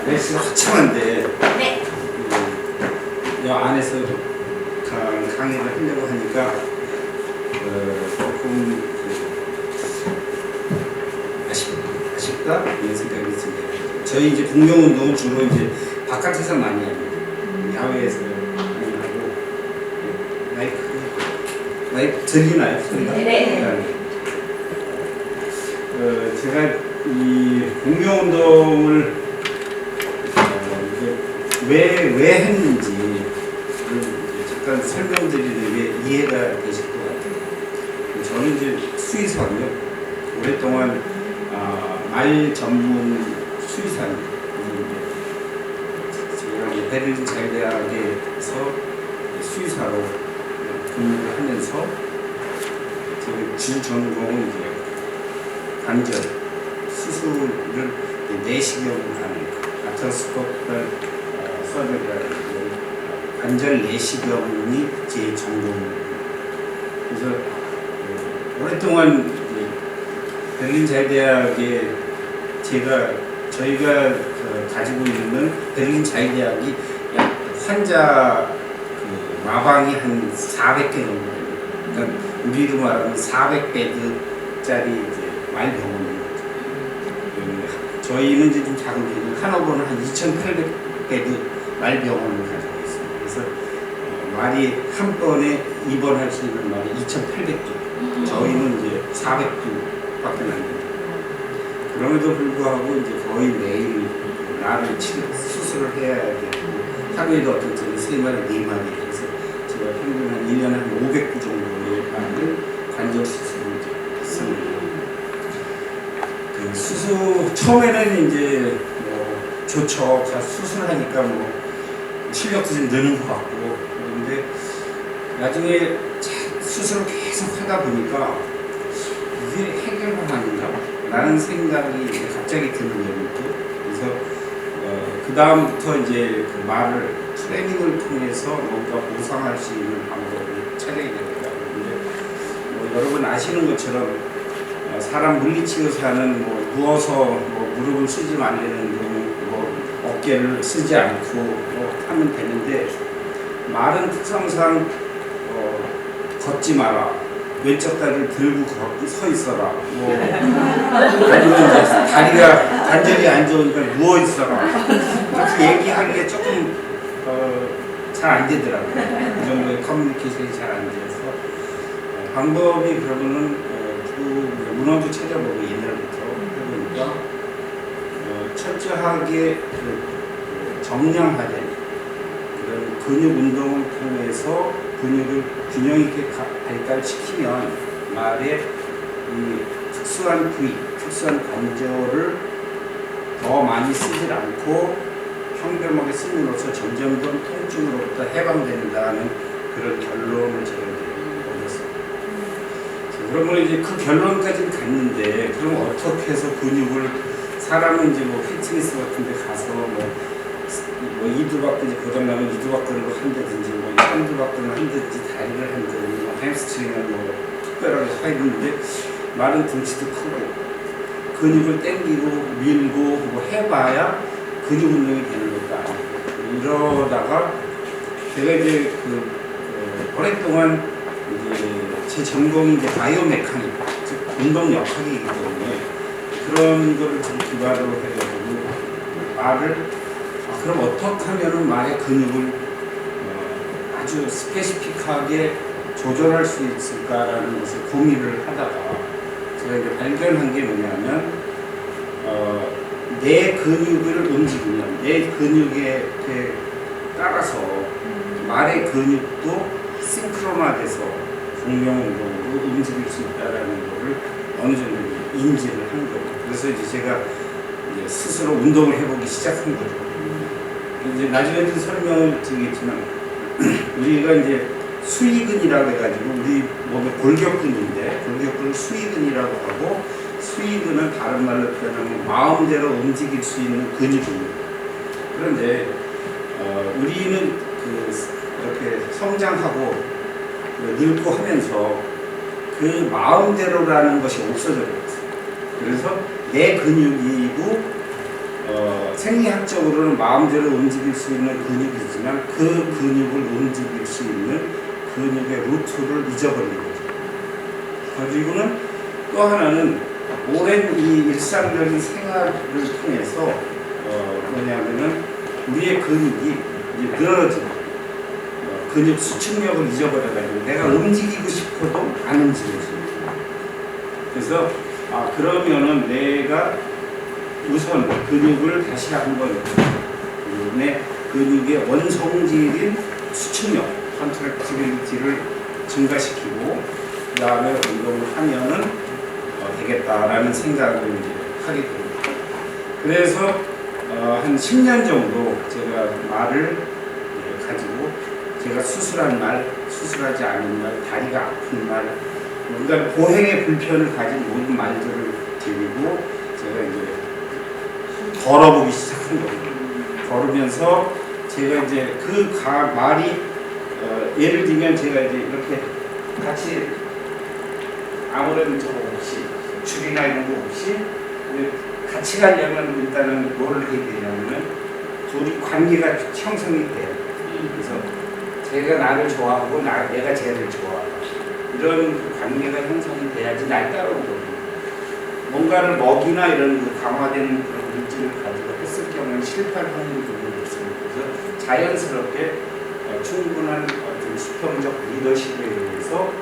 날씨가 화창한데 네. 이 안에서 강의를 하려고 하니까 조금 아쉽다 이런 생각이 드네요. 저희 이제 공명운동은 주로 이제 바깥에서 많이 합니다. 야외에서 많이 하고 마이크 들리나요? 소리가? 네. 제가 이 공명운동을 왜 했는지 잠깐 설명드리는 게 이해가 되실 것 같아요. 저는 이제 수의사고요. 오랫동안 말 전문 수의사입니다. 제가 베를린 자유대학에서 수의사로 근무를 하면서 제 주 전공은 이제 관절 수술을 내시경으로 하는 아트로스코피컬 서저리라는 관절 내시경이 제 전공입니다. 그래서 오랫동안 베를린 자유대학에 저희가 가지고 있는 베를린 자유대학이 약 환자 마방이 한 400개 정도 됩니다. 그러니까 우리로 말하면 400베드짜리 말병원입니다. 저희는 이제 좀 작은 편이고 하노버는 한 2,800베드 말병원을 가지고 있습니다. 그래서 말이 한 번에 입원할 수 있는 말이 2,800개. 저희는 이제 400개밖에 안 됩니다. 그럼에도 불구하고 이제 거의 매일 나를 수술을 해야 되고 하루에도 어떤 때는 3마리, 4마리 해서 제가 평균 한 1년에 한 500구 정도의 말을 관절 수술을 했습니다. 수술 처음에는 이제 좋죠. 수술하니까 실력도 좀 느는 것 같고 그런데 나중에 수술을 계속 하다 보니까 이게 해결만 아닌가 라는 생각이 갑자기 드는 거였고 그래서 그 다음부터 이제 그 말을 트레이닝을 통해서 뭔가 보상할 수 있는 방법을 찾아야 되겠다. 근데 여러분 아시는 것처럼 사람 물리치료사는 누워서 무릎을 쓰지 말라는 어깨를 쓰지 않고 하면 되는데 말은 특성상 걷지 마라, 왼쪽 다리를 들고 서 있어라, 아니면 이제 다리가 관절이 안 좋으니까 누워 있어라 이렇게 얘기하기에 조금 잘 안 되더라고요. 그 정도의 커뮤니케이션이 잘 안 돼서 방법이 그러면은 문헌도 찾아보고 옛날부터 해보니까 철저하게 정량화된 그런 근육 운동을 통해서 근육을 균형 있게 발달시키면 말의 이 특수한 부위, 특수한 관절을 더 많이 쓰지 않고 평범하게 씀으로써 점점 더 통증으로부터 해방된다는 그런 결론을 제가 얻었습니다. 그러면 이제 그 결론까지는 갔는데 그럼 어떻게 해서 근육을 사람은 이제 피트니스 같은 데 가서 이두박근이 고장나면 이두박근으로 한다든지 삼두박근을 한다든지 다리를 한다든지 햄스트링을 특별하게 하는데 말은 등치도 크고 근육을 당기고 밀고 해봐야 근육 운동이 되는 것도 아니고 이러다가 제가 이제 오랫동안 제 전공이 이제 바이오메카닉, 즉 운동역학이기 때문에 그런 거를 좀 기반으로 해가지고 말을 그럼 어떻게 하면은 말의 근육을 아주 스페시픽하게 조절할 수 있을까라는 것을 고민을 하다가 제가 이제 발견한 게 뭐냐면 내 근육을 움직이면 내 근육에 따라서 말의 근육도 싱크로나돼서 공명운동으로 움직일 수 있다는 것을 어느 정도 인지를 한 거예요. 그래서 이제 제가 스스로 운동을 해보기 시작한 거죠. 이제 나중에도 설명을 드리겠지만 우리가 이제 수의근이라고 해가지고 우리 몸의 골격근인데 골격근을 수의근이라고 하고 수의근은 다른 말로 표현하면 마음대로 움직일 수 있는 근육입니다. 그런데 우리는 이렇게 성장하고 늙고 하면서 그 마음대로라는 것이 없어져 버렸어요. 그래서 내 근육이고 생리학적으로는 마음대로 움직일 수 있는 근육이지만 그 근육을 움직일 수 있는 근육의 루트를 잊어버린 거죠. 그리고는 또 하나는 오랜 이 일상적인 생활을 통해서 뭐냐면은 우리의 근육이 이제 늘어지고 근육 수축력을 잊어버려가지고 내가 움직이고 싶어도 안 움직여집니다. 그래서 그러면은 내가 우선 근육을 다시 한번 내 근육의 원성질인 수축력, 컨트랙티빌리티를 증가시키고 그 다음에 운동을 하면은 되겠다라는 생각을 이제 하게 됩니다. 그래서 한 10년 정도 제가 말을 가지고 제가 수술한 말, 수술하지 않은 말, 다리가 아픈 말, 그러니까 보행의 불편을 가진 모든 말들을 드리고 제가 이제 걸어보기 시작한 겁니다. 걸으면서 제가 이제 그 말이 예를 들면 제가 이제 이렇게 같이 아무런 저거 없이 줄이나 이런 거 없이 같이 가려면 일단은 뭐를 해야 되냐면은 둘이 관계가 형성이 돼요. 그래서 제가 나를 좋아하고 내가 쟤를 좋아하고 이런 관계가 형성이 돼야지 날 따라오거든요. 뭔가를 먹이나 이런 그 강화된 그런 물질을 가지고 했을 경우는 실패할 확률이 굉장히 있습니다. 그래서 자연스럽게 충분한 어떤 수평적 리더십에 의해서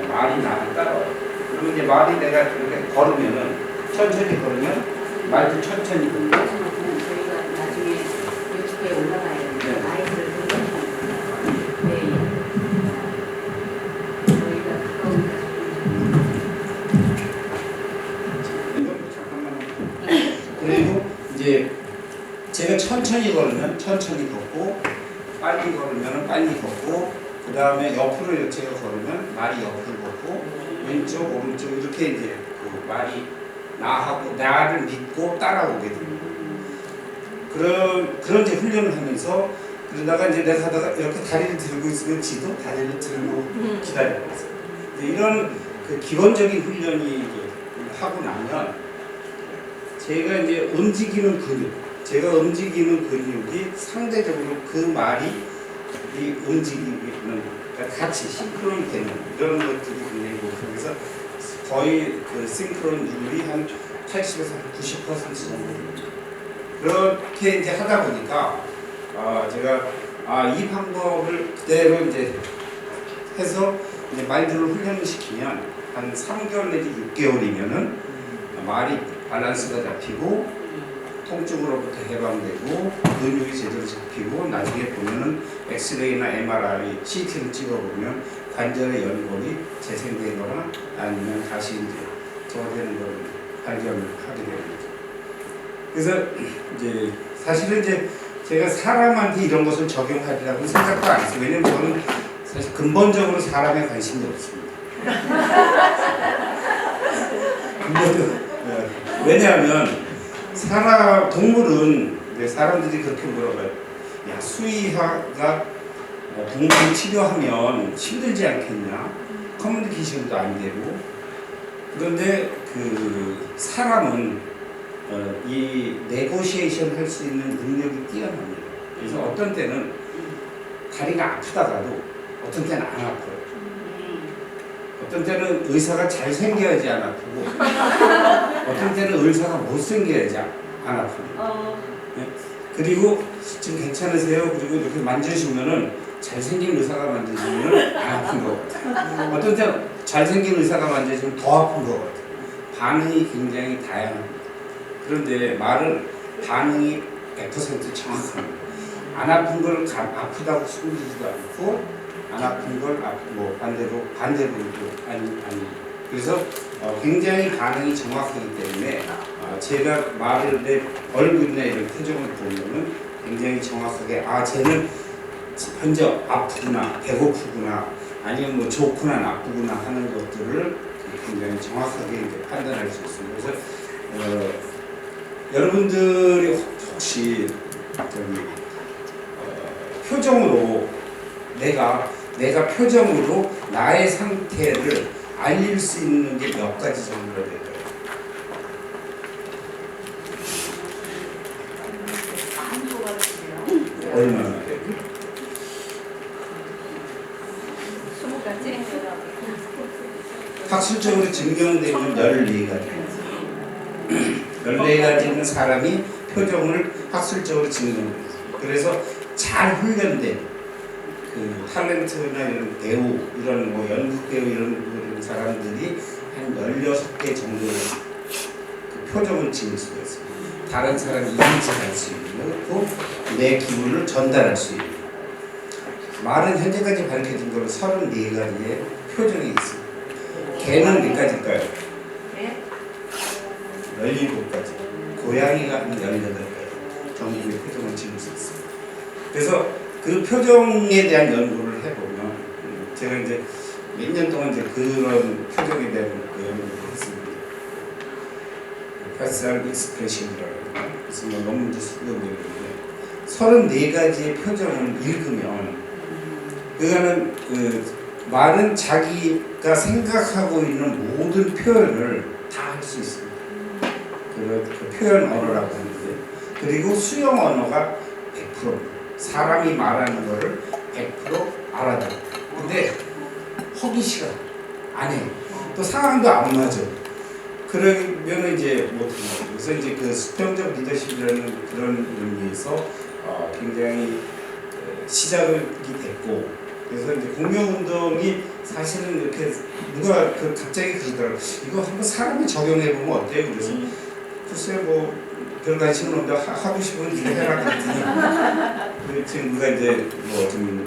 말이 나를 따라와요. 그러면 이제 말이 내가 이렇게 걸으면은 천천히 걸으면 말도 천천히 걸고. 저희가 나중에 유튜브에 올라가야 되는데 마이크를 들고 저희가 그리고 이제 제가 천천히 걸으면 천천히 걷고 빨리 걸으면 빨리 걷고 그 다음에 옆으로 제가 걸으면 말이 옆으로 걷고 왼쪽 오른쪽 이렇게 이제 그 말이 나하고 나를 믿고 따라오게 됩니다. 그런 이제 훈련을 하면서 그러다가 이제 내가 하다가 이렇게 다리를 들고 있으면 지도 다리를 들고 기다리고 있어요. 이런 그 기본적인 훈련이 이제 하고 나면 제가 이제 움직이는 근육, 제가 움직이는 근육이 상대적으로 그 말이 이 움직이는 같이 싱크론이 되는 이런 것들이 굉장히 높고 그래서 거의 그 싱크론율이 한 80에서 90% 정도 그렇게 이제 하다 보니까 제가 이 방법을 그대로 이제 해서 이제 말들을 훈련을 시키면 한 3개월 내지 6개월이면은 말이 밸런스가 잡히고 통증으로부터 해방되고 근육이 제대로 잡히고 나중에 보면은 엑스레이나 MRI, CT를 찍어보면 관절의 연골이 재생되거나 아니면 다시 이제 저되는 걸 발견을 하게 됩니다. 그래서 이제 사실은 이제 제가 사람한테 이런 것을 적용하리라고 생각도 안 했어요. 왜냐면 저는 사실 근본적으로 사람에 관심이 없습니다. 왜냐하면 동물은 사람들이 그렇게 물어봐요. 야, 수의사가 동물 치료하면 힘들지 않겠냐? 커뮤니케이션도 안 되고. 그런데 그 사람은 이 네고시에이션 할 수 있는 능력이 뛰어납니다. 그래서 어떤 때는 다리가 아프다가도 어떤 때는 안 아파요. 어떤 때는 의사가 잘생겨야지 안 아프고 어떤 때는 의사가 못생겨야지 안 아프고 그리고 지금 괜찮으세요? 그리고 이렇게 만져주면은 잘생긴 의사가 만져주면 안 아픈 것 같아요. 어떤 때는 잘생긴 의사가 만져주면 더 아픈 것 같아요. 반응이 굉장히 다양합니다. 그런데 말은 반응이 100% 정확합니다. 안 아픈 걸 아프다고 숨기지도 않고 안 아픈 걸 뭐 반대로 아니 그래서 굉장히 반응이 정확하기 때문에 제가 말을 내 얼굴이나 이런 표정을 보면은 굉장히 정확하게 쟤는 현재 아프구나 배고프구나 아니면 뭐 좋구나 나쁘구나 하는 것들을 굉장히 정확하게 이제 판단할 수 있습니다. 그래서 여러분들이 혹시 표정으로 내가 표정으로 나의 상태를 알릴 수 있는 게 몇 가지 정도가 될까요? 얼마나? 20가지? 학술적으로 증명되는 14가지. 14가지는 사람이 표정을 학술적으로 증명해요. 그래서 잘 훈련된 그 탤런트나 이런 배우, 이런 뭐 연극 배우 이런 사람들이 한 16개 정도의 그 표정을 지을 수가 있어요. 다른 사람이 인지할 수 있는, 또 내 기분을 전달할 수 있는. 말은 현재까지 밝혀진 거로 34가지의 표정이 있습니다. 개는 몇 가지일까요? 네. 17가지. 고양이가 한 18가지 정도의 표정을 지을 수 있습니다. 그래서 그 표정에 대한 연구를 해보면, 제가 이제 몇 년 동안 이제 그런 표정에 대한 연구를 했습니다. 파셜 익스프레션이라고 하나? 그래서 뭐 논문도 쓰고 있는데 34가지의 표정을 읽으면, 그거는 말은 자기가 생각하고 있는 모든 표현을 다 할 수 있습니다. 그 표현 언어라고 하는데, 그리고 수용 언어가 100%입니다. 사람이 말하는 거를 100% 알아들어. 근데 허기시가 안 해. 또 상황도 안 맞아. 그러면 이제 못합니다. 그래서 이제 그 수평적 리더십이라는 그런 의미에서 굉장히 시작이 됐고, 그래서 이제 공명운동이 사실은 이렇게 누가 갑자기 그러더라고요. 이거 한번 사람이 적용해 보면 어때요? 그래서 글쎄 뭐 별 관심은 없는데 하고 싶으면 이제 해라 그랬더니 지금 누가 이제 뭐 좀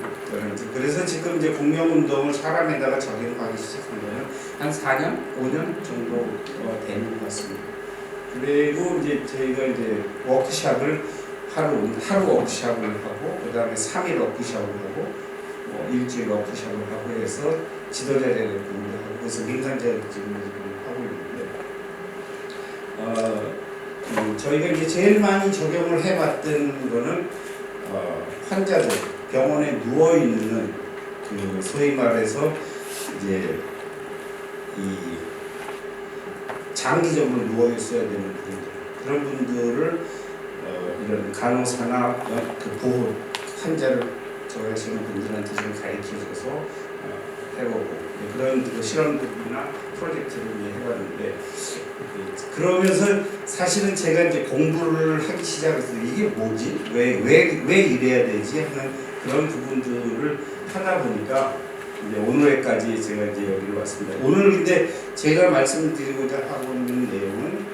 그래서 지금 이제 공명운동을 사람에다가 적용하기 시작한 거는 한 4년, 5년 정도 되는 것 같습니다. 그리고 이제 저희가 이제 워크샵을 하루 워크샵을 하고, 그 다음에 3일 워크샵을 하고, 뭐 일주일 워크샵을 하고 해서 지도자 자격증을 하고, 그래서 민간 자격증을 하고 있는데, 저희가 이제 제일 많이 적용을 해봤던 거는 환자들, 병원에 누워 있는 그 소위 말해서 이제 이 장기적으로 누워 있어야 되는 분들, 그런 분들을 이런 간호사나 그 보호 환자를 저하시는 분들한테 좀 가르쳐줘서 해보고, 그런 그 실험들이나 프로젝트를 해봤는데, 그러면서 사실은 제가 이제 공부를 하기 시작했어요. 이게 뭐지? 왜 이래야 되지? 하는 그런 부분들을 하다 보니까 이제 오늘까지 제가 이제 여기로 왔습니다. 오늘 근데 제가 말씀드리고자 하고 있는 내용은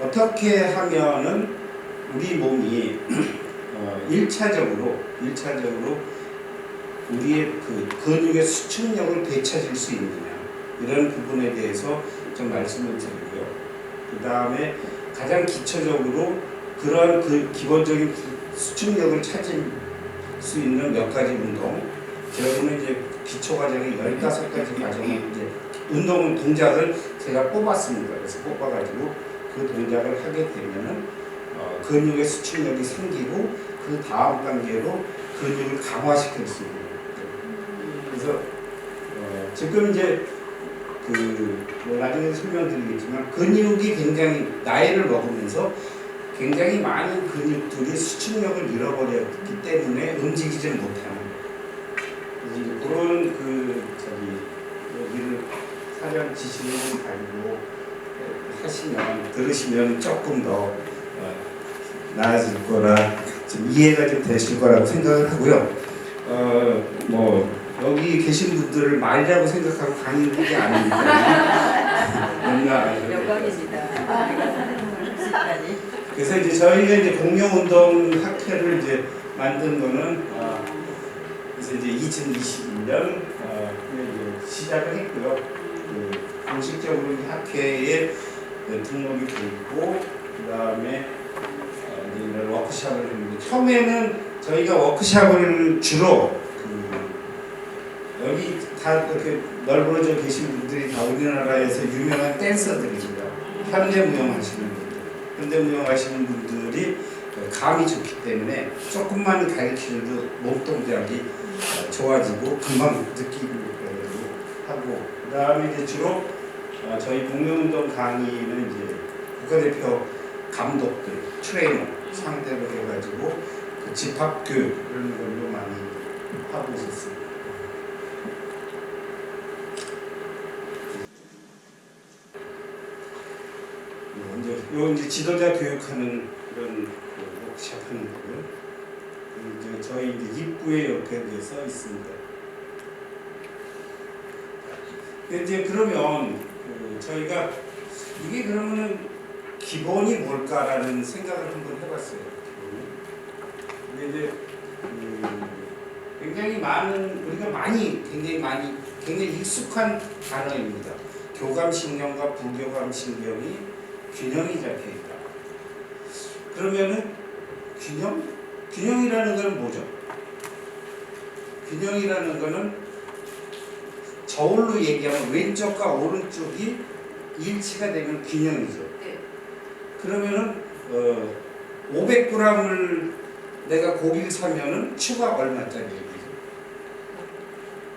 어떻게 하면은 우리 몸이 1차적으로 우리의 그 근육의 수축력을 되찾을 수 있느냐, 이런 부분에 대해서 좀 말씀을 드리고요. 그 다음에 가장 기초적으로 그런 그 기본적인 수축력을 찾을 수 있는 몇 가지 운동, 저희는 이제 기초 과정에 15가지 과정을 이제 운동 동작을 제가 뽑았습니다. 그래서 뽑아가지고 그 동작을 하게 되면은 근육의 수축력이 생기고, 그 다음 단계로 근육을 강화시킬 수 있는 거죠. 그래서 지금 이제 뭐 나중에 설명드리겠지만, 근육이 굉장히 나이를 먹으면서 굉장히 많은 근육들이 수축력을 잃어버렸기 때문에 움직이지는 못하는 거예요. 그런 여기를 사전 지식을 가지고 들으시면 조금 더 나아질 거라, 좀 이해가 좀 되실 거라고 생각을 하고요. 뭐 여기 계신 분들을 말이라고 생각하고 강의를 하지 않으니까 영광입니다. 그래서 이제 저희가 이제 공명운동 학회를 이제 만든 거는 그래서 이제 2021년 시작을 했고요. 공식적으로 학회에 등록이 돼 있고, 그 다음에 이제 워크샵을 했는데, 처음에는 저희가 워크샵을 주로 여기 다 이렇게 널브러져 계신 분들이 다 우리나라에서 유명한 댄서들입니다. 현대무용 하시는 분들. 현대무용 하시는 분들이 감이 좋기 때문에 조금만 가르치려도 몸 동작이 좋아지고 금방 느끼고 하고, 그 다음에 이제 주로 저희 공명운동 강의는 이제 국가대표 감독들, 트레이너 상대로 해가지고 그 집합교육 그런 걸로 많이 하고 있었습니다. 이제 지도자 교육하는 그런 그 워크숍 하는 거고요. 이제 저희 이제 입구에 이렇게 이제 써 있습니다. 근데 이제 그러면 저희가 이게 그러면은 기본이 뭘까라는 생각을 한번 해봤어요. 근데 이제 굉장히 많은 우리가 굉장히 익숙한 단어입니다. 교감신경과 부교감신경이 균형이 잡혀 있다. 그러면은 균형이라는 것은 뭐죠? 균형이라는 것은 저울로 얘기하면 왼쪽과 오른쪽이 일치가 되면 균형이죠. 네. 그러면은 500g을 내가 고기를 사면은 추가 얼마짜리 얘기죠?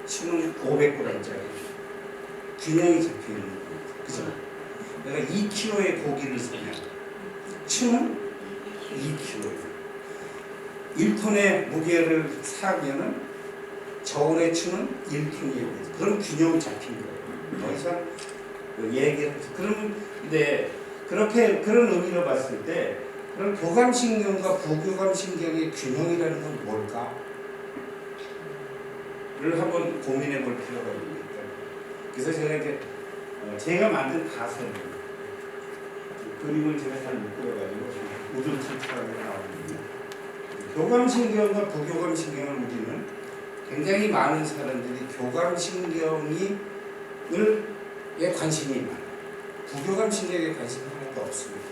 추는 500g짜리. 균형이 잡혀 있는 거죠. 그죠? 내가 2kg의 고기를 사면 추는 2kg. 1톤의 무게를 사면은 저울의 추는 1톤이에요. 그럼 균형이 잡힌 거예요. 더 이상 얘기를 그러면 근데 그렇게 그런 의미로 봤을 때 그럼 교감신경과 부교감신경의 균형이라는 건 뭘까? 를 한번 고민해 볼 필요가 있다. 그래서 제가 이제 제가 만든 가설 그림을 제가 잘 못 그려가지고 우중충하게 나오거든요. 교감신경과 부교감신경을 우리는 굉장히 많은 사람들이 교감신경에 관심이 많아요. 부교감신경에 관심이 하나도 없습니다.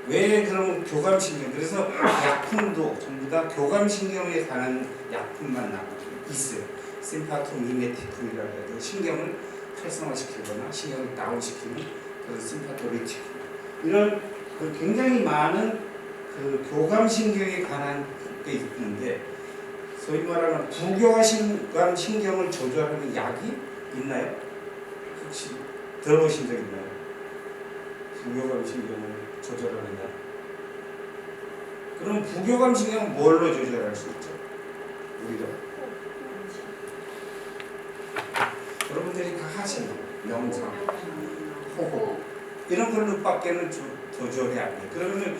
왜 그러면 교감신경? 그래서 약품도 전부 다 교감신경에 관한 약품만 있어요. 심파토미메티쿰이라고 해도 신경을 활성화시키거나 신경을 다운시키는 그런 심파토리티쿰 이런 굉장히 많은 그 교감신경에 관한 게 있는데 소위 말하는 부교감신경을 조절하는 약이 있나요? 혹시 들어보신 적 있나요? 부교감신경을 조절하는 약. 그럼 부교감신경은 뭘로 조절할 수 있죠? 우리가 여러분들이 다 하시는 명상, 호흡 이런 걸로밖에는 조절이 안 돼요. 그러면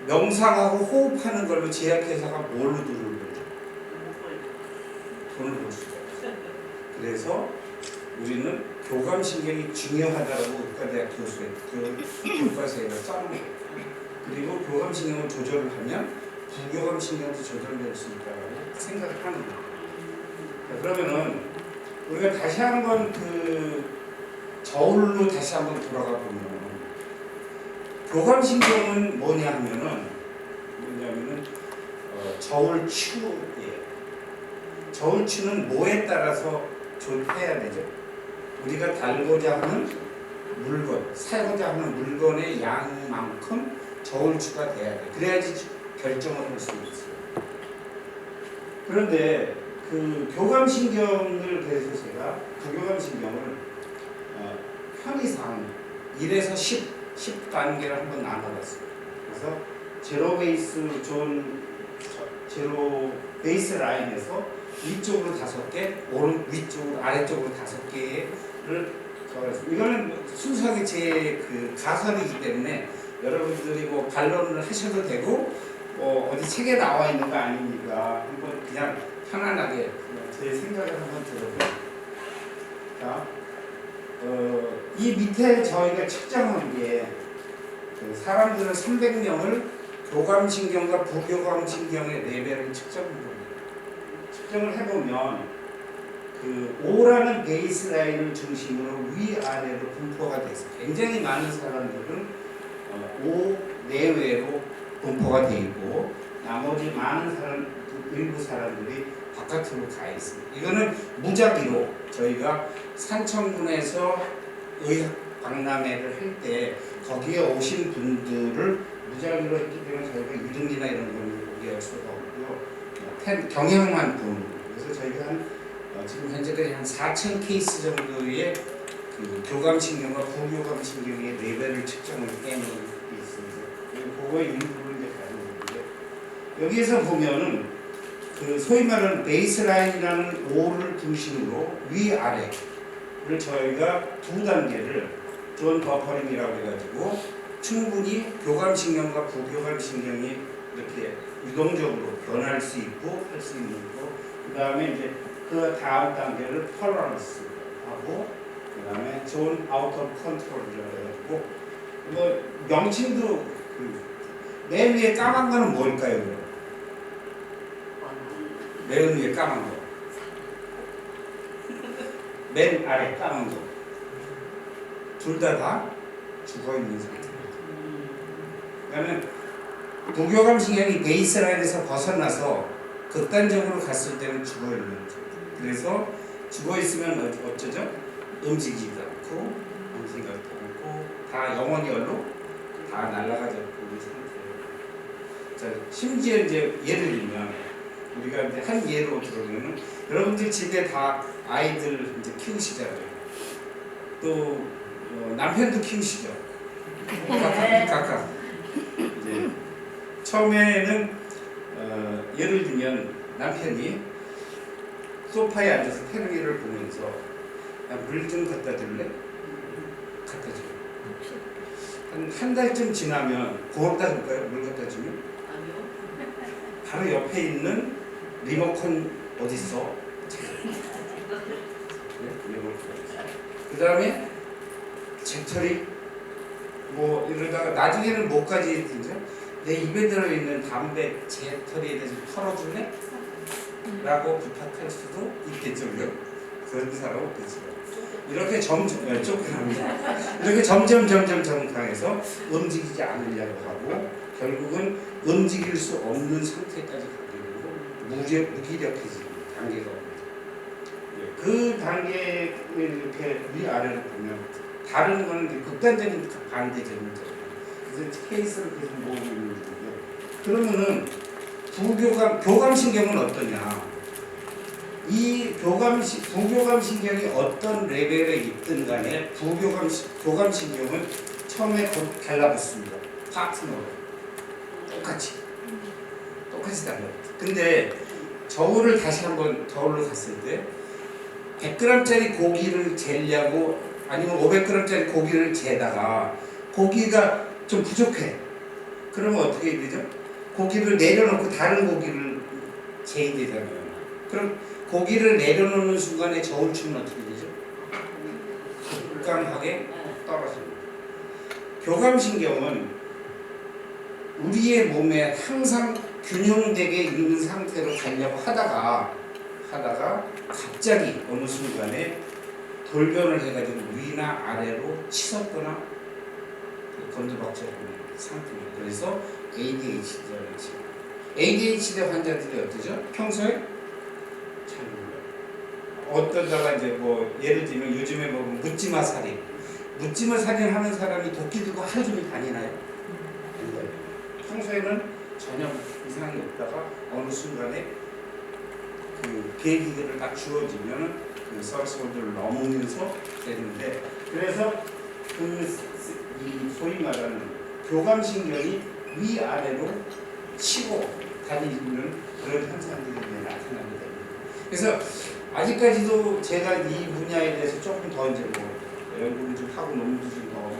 명상하고 호흡하는 걸로 제약회사가 뭘로 돈을 벌죠? 돈을 벌 수가 없어요. 그래서 우리는 교감신경이 중요하다고 의과대학 교과서에다 써놓은 거예요. 그리고 교감신경을 조절을 하면 부교감신경도 조절될 수 있다고 생각을 하는 거예요. 그러면은 우리가 다시 한번 그 저울로 다시 한번 돌아가 보면 교감신경은 뭐냐면은 저울추예요. 저울추는 뭐에 따라서 조해야 되죠? 우리가 달고자 하는 물건, 사고자 하는 물건의 양만큼 저울추가 돼야 돼. 그래야지 결정을 할 수 있어요. 그런데 그 교감신경을 그래서 제가 부교감신경을 편의상 1에서 10단계를 한번 나눠봤어요. 그래서 제로 베이스 라인에서 위쪽으로 5개, 위쪽으로 아래쪽으로 5개를 적었습니다. 이거는 순수하게 제 그 가설이기 때문에 여러분들이 뭐 반론을 하셔도 되고 어디 책에 나와 있는 거 아닙니까? 한번 그냥 편안하게 제 생각을 한번 들어보세요. 자, 이 밑에 저희가 측정한 게 사람들은 300명을 교감신경과 부교감신경의 레벨을 측정을 해보면 그 5라는 베이스라인을 중심으로 위아래로 분포가 돼서 굉장히 많은 사람들은 5 내외로 분포가 되어 있고 나머지 많은 일부 사람들이 바깥으로 가 있습니다. 이거는 무작위로 저희가 산청군에서 의학 박람회를 할 때 거기에 오신 분들을 무작위로 했기 때문에 저희가 이름이나 이런 걸 공개할 수가 없고요. 경향만 보는 그래서 저희가 지금 현재까지 한 4,000 케이스 정도의 그 교감신경과 부교감신경의 레벨을 측정을 해놓은 게 있습니다. 그거의 일부를 이제 가지고 있는데 여기에서 보면은 그 소위 말하는 베이스라인이라는 O를 중심으로 위아래를 저희가 두 단계를 존 버퍼링이라고 해가지고 충분히 교감신경과 부교감신경이 이렇게 유동적으로 변할 수 있고 할 수 있는 거. 그 다음에 이제 그 다음 단계를 톨러런스 하고 그 다음에 존 아웃 오브 컨트롤이라고 해가지고 뭐 명칭도 맨 위에 까만 거는 뭘까요? 맨 위에 까만 거. 맨 아래 까만 거. 둘 다 죽어 있는 상태. 그러면 부교감신경이 베이스라인에서 벗어나서 극단적으로 갔을 때는 죽어 있는 상태. 그래서 죽어 있으면 어쩌죠? 움직이지도 않고 움직이지도 않고 다 영원히 얼로 다 날아가지 않고 있는 상태예요. 자, 심지어 이제 예를 들면 우리가 이제 한 예로 들어보면 여러분들 집에 다 아이들 이제 키우시잖아요. 또 남편도 키우시죠. 각각. 이제 처음에는 예를 들면 남편이 소파에 앉아서 텔레비를 보면서 물 좀 갖다 줄래? 갖다 줘요. 한 달쯤 지나면 고맙다 그럴까요? 물 갖다 주면? 아니요. 바로 옆에 있는 리모컨 어디 있어? 그 다음에 재털이 뭐 이러다가 나중에는 뭐까지 진짜 내 입에 들어있는 담배 재털이에 대해서 털어줄래? 라고 부탁할 수도 있겠죠. 그런 사람 없겠죠. 이렇게 쫓겨납니다. 이렇게 점점 강해서 움직이지 않으려고 하고 결국은 움직일 수 없는 상태까지 가게 되고 무기력해지는 단계가 옵니다. 그 단계를 이렇게 위아래로 보면 다른 거는 극단적인 반대적인 거예요. 그래서 케이스를 계속 모으고 있는 중인데 그러면은 교감신경은 어떠냐? 이 부교감신경이 어떤 레벨에 있든 간에 교감신경은 처음에 달라붙습니다. 파트너로 똑같이 달라붙어요. 근데 저울을 다시 한번 저울로 갔을 때 100g짜리 고기를 재려고 아니면 500g짜리 고기를 재다가 고기가 좀 부족해. 그러면 어떻게 되죠? 고기를 내려놓고 다른 고기를 재야 되잖아요. 그럼 고기를 내려놓는 순간에 저울춤은 어떻게 되죠? 급강하게 떨어집니다. 교감신경은 우리의 몸에 항상 균형되게 있는 상태로 가려고 하다가 갑자기 어느 순간에 돌변을 해가지고 위나 아래로 치솟거나 건드박질하는 상태입니다. 그래서 ADHD라고 했죠. ADHD 환자들이 어떠죠? 평소에 잘 몰라요. 어떠다가 이제 뭐 예를 들면 요즘에 뭐 묻지마 살인 하는 사람이 도끼 들고 하루 종일 다니나요? 아니요. 평소에는 전혀 이상이 없다가 어느 순간에 그 계기들을 딱 주어지면 그 서스월드를 넘으면서 되는데 그래서 이 소위 말하는 교감신경이 위아래로 치고 다니는 그런 현상들이 나타나게 됩니다. 그래서 아직까지도 제가 이 분야에 대해서 조금 더 이제 뭐 연구를 좀 하고 논문도 좀 더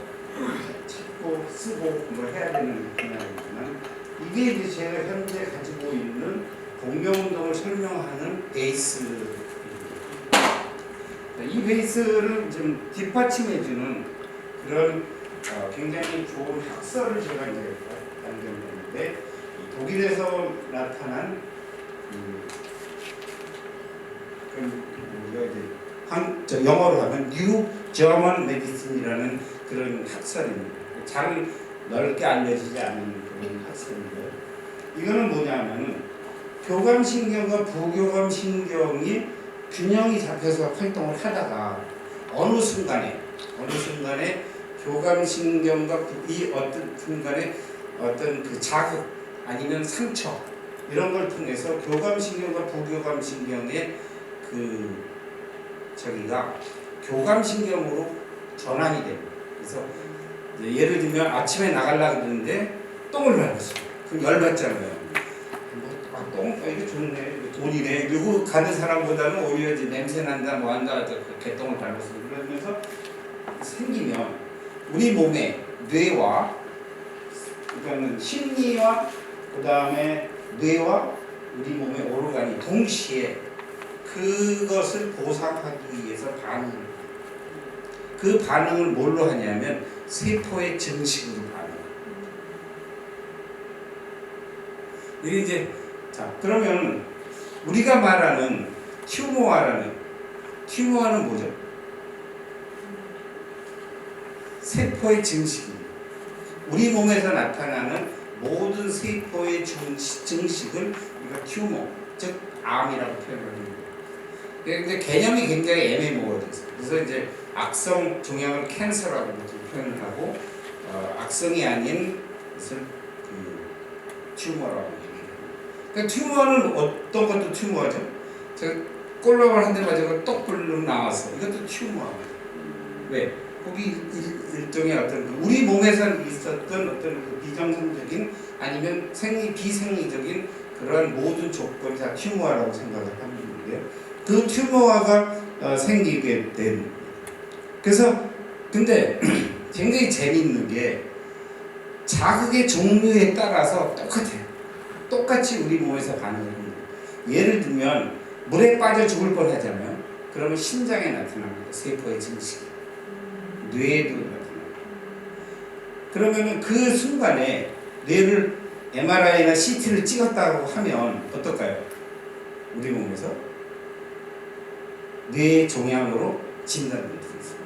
찾고 쓰고 뭐 해야 되는 분야이지만 이게 이제 제가 현재 가지고 있는 공명운동을 설명하는 베이스입니다. 이 베이스를 좀 뒷받침해주는 그런 굉장히 좋은 학설을 제가 이제 발견했는데 독일에서 나타난 우리가 이제 영어로 하면 뉴 저먼 메디슨이라는 그런 학설입니다. 잘 넓게 알려지지 않은 그런 학설인데요. 이거는 뭐냐면은 교감신경과 부교감신경이 균형이 잡혀서 활동을 하다가 어느 순간에 교감신경과 이 어떤 순간에 어떤 그 자극 아니면 상처 이런 걸 통해서 교감신경과 부교감신경의 그 저기가 교감신경으로 전환이 됩니다. 그래서 예를 들면 아침에 나가려고 그러는데 똥을 밟았어요. 그럼 열받잖아요. 이게 좋네. 이거 돈이네. 그리고 가는 사람보다는 오히려 이제 냄새 난다, 뭐 한다, 개똥을 밟았어. 그러면서 생기면 우리 몸의 뇌와, 그러니까 심리와, 그 다음에 뇌와 우리 몸의 오르간이 동시에 그것을 보상하기 위해서 반응을 해요. 그 반응을 뭘로 하냐면 세포의 증식으로 반응해요. 이게 이제 자 그러면 우리가 말하는 튜머와는 뭐죠? 세포의 증식입니다. 우리 몸에서 나타나는 모든 세포의 증식을 우리가 튜머, 즉 암이라고 표현합니다. 근데 개념이 굉장히 애매모호해서 그래서 이제 악성 종양을 캔서라고 표현을 하고 악성이 아닌 것을 그 튜머라고 얘기해요. 그러니까 튜머는 어떤 것도 튜머죠. 제가 꼴로만 한 대 맞아서 똑불로 나와서 이것도 튜머입니다. 왜? 거기 일종의 어떤 우리 몸에서 있었던 어떤 그 비정상적인 아니면 비생리적인 그러한 모든 조건이 다 튜머라고 생각을 하는데요. 그 튜머가 생기게 된. 그래서 근데 굉장히 재미있는 게 자극의 종류에 따라서 똑같아요. 똑같이 우리 몸에서 반응을 합니다. 예를 들면 물에 빠져 죽을 뻔하잖아요. 그러면 심장에 나타납니다. 세포의 증식이. 뇌에도 나타납니다. 그러면은 그 순간에 뇌를 MRI나 CT를 찍었다고 하면 어떨까요? 우리 몸에서 뇌 종양으로 진단될 수 있어요.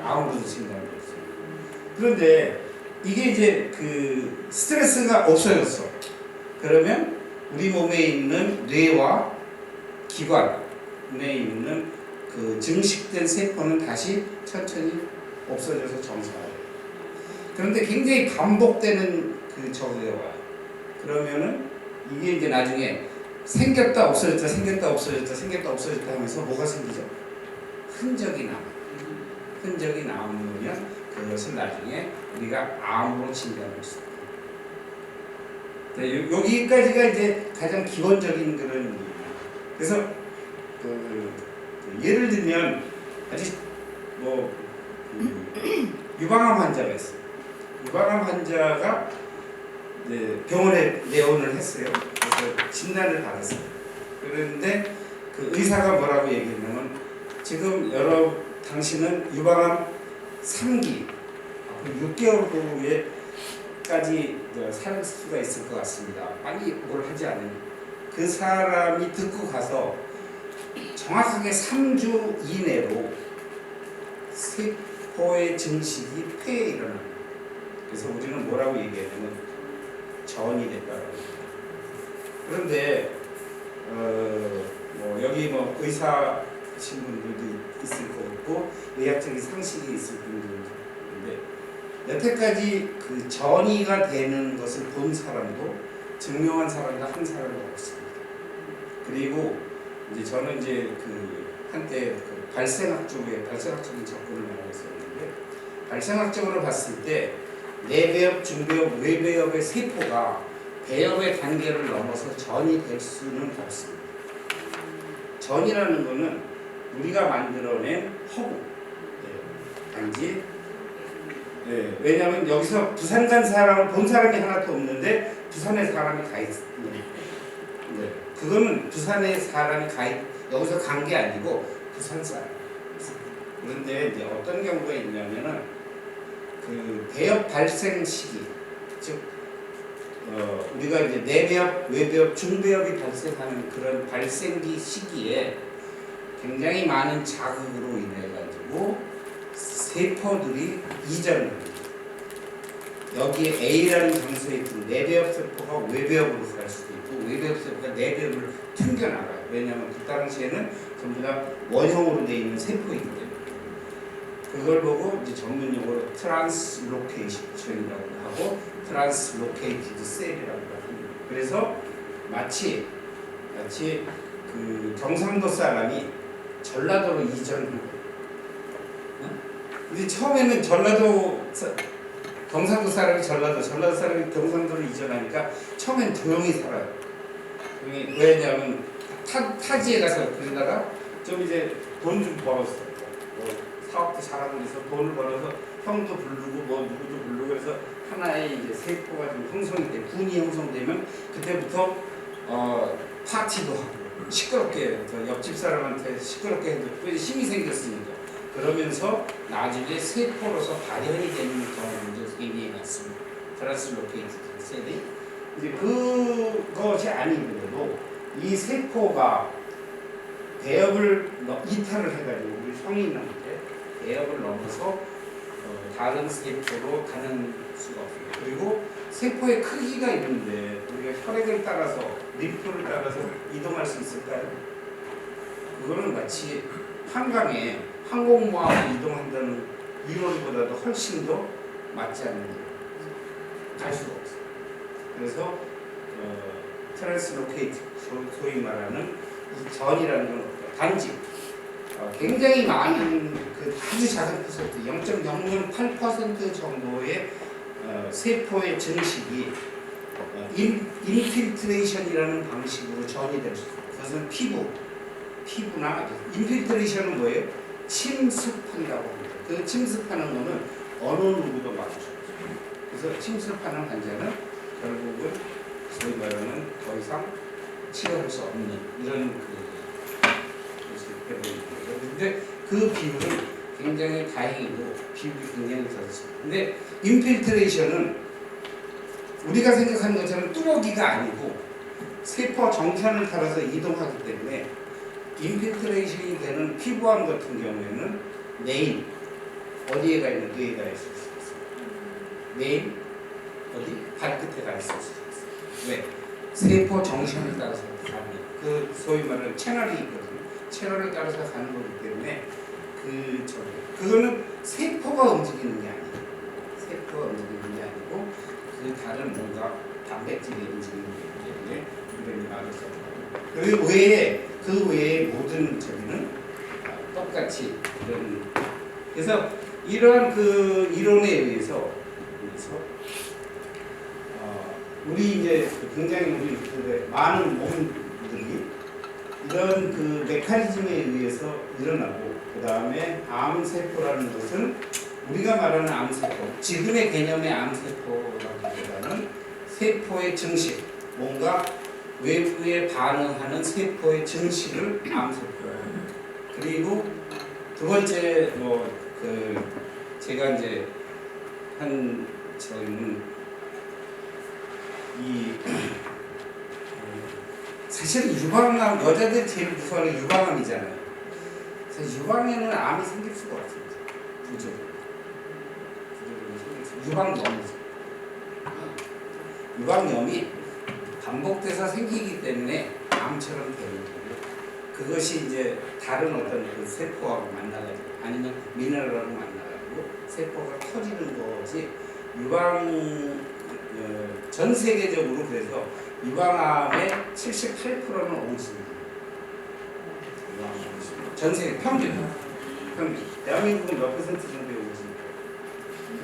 암으로도 진단될 수 있어요. 그런데 이게 이제 그 스트레스가 없어졌어. 그러면 우리 몸에 있는 뇌와 기관에 있는 그 증식된 세포는 다시 천천히 없어져서 정상화돼요. 그런데 굉장히 반복되는 그 저기가 와요. 그러면은 이게 이제 나중에 생겼다 없어졌다 생겼다 없어졌다 생겼다 없어졌다 하면서 뭐가 생기죠? 흔적이 남아요. 흔적이 남으면 그것을 나중에 우리가 암으로 진단할 수 있어요. 여기까지가 이제 가장 기본적인 그런 얘기예요. 그래서 예를 들면 아직 유방암 환자가 있어요. 유방암 환자가 병원에 내원을 했어요. 그래서 진단을 받았어요. 그런데 그 의사가 뭐라고 얘기했냐면 지금 당신은 유방암 3기 앞으로 6개월 후에까지 살 수가 있을 것 같습니다. 빨리 뭘 하지 않으면 그 사람이 듣고 가서 정확하게 3주 이내로 세포의 증식이 폐에 일어납니다. 그래서 우리는 뭐라고 얘기하냐면 전이 됐다고 합니다. 그런데 여기 의사신 분들도 있을 거고 의학적인 상식이 있을 분들도 있는데 여태까지 그 전이가 되는 것을 본 사람도 증명한 사람도 한 사람도 없습니다. 그리고 이제 저는 이제 한때 발생학적인 접근을 많이 했었는데 발생학적으로 봤을 때 내배엽, 중배엽, 외배엽의 세포가 배엽의 단계를 넘어서 전이 될 수는 없습니다. 전이라는 것은 우리가 만들어낸 허브 단지. 왜냐하면 여기서 부산 간 사람을 본 사람이 하나도 없는데 부산에 사람이 가 있습니다. 그거는 부산에 사람이 여기서 간 게 아니고 부산 사람. 그런데 이제 어떤 경우가 있냐면은 그 배엽 발생 시기, 즉 우리가 이제 내배엽, 외배엽, 중배엽이 발생하는 그런 발생기 시기에 굉장히 많은 자극으로 인해 가지고 세포들이 이전을 합니다. 여기에 A라는 장소에 있는 내배엽 세포가 외배엽으로 갈 수도 있고 외배엽 세포가 내배엽을 튕겨나가요. 왜냐하면 그 당시에는 전부 다 원형으로 되어 있는 세포이기 때문에 그걸 보고 이제 전문용어로 트란스로케이션이라고 하고 트란스로케이티드 셀이라고 합니다. 그래서 마치 그 경상도 사람이 전라도로 이전을 거예요. 근데 처음에는 전라도 경상도 사람이 전라도 사람이 경상도로 이전하니까 처음엔 조용히 살아요. 조용히. 왜냐하면 타지에 가서 그러다가 좀 이제 돈 좀 벌었어. 뭐 사업도 잘하고 그래서 돈을 벌어서 형도 부르고 뭐 누구도 부르고 해서 하나의 이제 세포가 좀 형성이 돼, 군이 형성되면 그때부터 파티도 하고 시끄럽게 옆집 사람한테 시끄럽게 해도 또 힘이 생겼으니까 그러면서 나중에 세포로서 발현이 되는 경우도 굉장히 많습니다. 트랜스로케이티드 셀이 이제 그것이 아니더라도 이 세포가 배역을 이탈을 해가지고 우리 성인한테 배역을 넘어서 다른 세포로 가는 수가 없습니다. 그리고 세포의 크기가 있는데 우리가 혈액을 따라서 림프를 따라서 이동할 수 있을까요? 그거는 마치 한강에 항공모함을 이동한다는 이론보다도 훨씬 더 맞지 않는 거예요. 갈 수가 없어요. 그래서 트랜스로케이트 소위 말하는 이 전이라는 건 없어요. 단지 굉장히 많은 그 아주 작은 퍼센트 0.008% 정도의 세포의 증식이 인필트레이션이라는 방식으로 전이 될 수 있어요. 그것은 피부나 인필트레이션은 뭐예요? 침습한다고 합니다. 그 침습하는 거는 어느 누구도 막을 수 없어요. 그래서 침습하는 환자는 결국은 소위 말하는 더 이상 치료할 수 없는 이런 것이 되어버리는 거예요. 근데 그 비율은 굉장히 다행이고 비율이 굉장히 적습니다. 근데 인필트레이션은 우리가 생각하는 것처럼 뚜벅이가 아니고 세포 정편을 따라서 이동하기 때문에 인필트레이션이 되는 피부암 같은 경우에는 네일 어디에 가 있는 뇌에 가 있을 수 있어요. 네일 어디 발끝에 가 있을 수 있어요. 왜? 세포 정편을 따라서 가는 그 소위 말하는 채널이 있거든요. 채널을 따라서 가는 거기 때문에 그거는 세포가 움직이는 게 아니에요. 세포가 움직이는 게 아니고 그 다른 뭔가 단백질이 움직이는 거기 때문에 이런 말을 써요. 그 외에 모든 저기는 똑같이 이런 그래서 이러한 그 이론에 의해서 우리 이제 굉장히 우리 그 많은 몸들이 이런 그 메커니즘에 의해서 일어나고 그 다음에 암세포라는 것은 우리가 말하는 암세포 지금의 개념의 암세포라기보다는 세포의 증식 뭔가 외부에 반응하는 세포의 증식을 암세포예요. 그리고 두 번째 제가 이제 저희는 사실 유방암 여자들 제일 무서워하는 유방암이잖아요. 그래서 유방에는 암이 생길 수가 없습니다. 부조적으로 유방염이죠. 유방염이 반복돼서 생기기 때문에 암처럼 되는 거고 그것이 이제 다른 어떤 그 세포하고 만나가지고 아니면 미네랄하고 만나가지고 세포가 터지는 거지 전 세계적으로 그래서 유방암의 78%는 오진입니다. 전 세계 평균. 대한민국은 몇 퍼센트 정도의 오진입니다.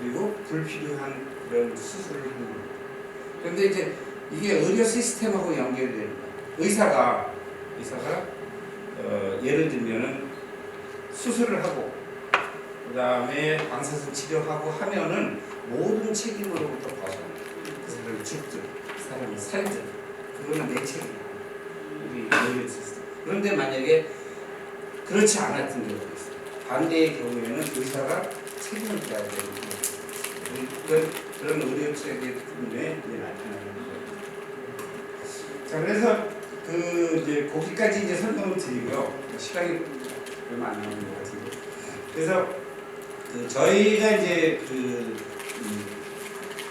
그리고 불필요한 그런 수술을 하는 겁니다. 그런데 이제 이게 의료 시스템하고 연결됩니다. 의사가 예를 들면은 수술을 하고 그 다음에 방사선 치료하고 하면은 모든 책임으로부터 벗어나. 그 사람이 죽든, 그 사람이 살든, 그거는 내 책임이야. 우리 의료 시스템. 그런데 만약에 그렇지 않았던 경우가 있어요. 반대의 경우에는 의사가 책임을 져야 되는 경우가 있어요. 그런 의료 체계 때문에 이제 나타나는 거예요. 자, 그래서 이제 거기까지 이제 설명을 드리고요. 시간이 얼마 안 남은 것 같은데. 그래서 저희가 이제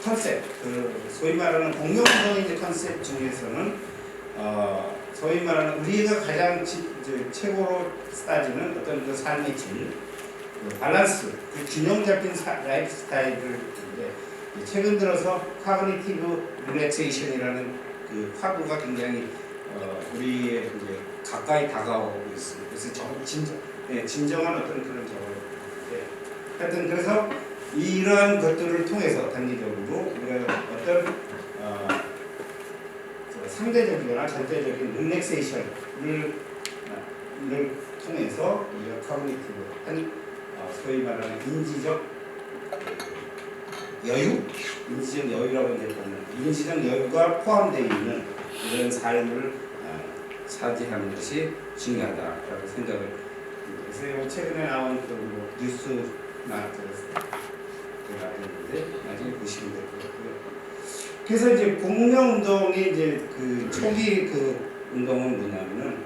컨셉, 소위 말하는 공룡적인 컨셉 중에서는 소위 말하는 우리가 가장 최고로 따지는 어떤 그 삶의 질, 밸런스, 그 균형 잡힌 라이프 스타일을 최근 들어서 카그니티브 릴렉세이션이라는 그 화두가 굉장히 우리의 이제 가까이 다가오고 있습니다. 그래서 진정한 어떤 그런 저거인데, 하여튼 그래서 이러한 것들을 통해서 단기적으로 우리가 어떤 상대적이거나 절대적인 릴렉세이션을 통해서 우리가 커뮤니티한 소위 말하는 인지적 여유, 인지적 여유라고 이제 보면 인지적 여유가 포함되어 있는 이런 삶을 차지하는 것이 중요하다라고 생각을 합니다. 그래서 최근에 나온 그 뉴스나 제가 했는데 나중에 보시면 될 것 같고요. 그래서 이제 공명운동이 이제 그 초기 그 운동은 뭐냐면은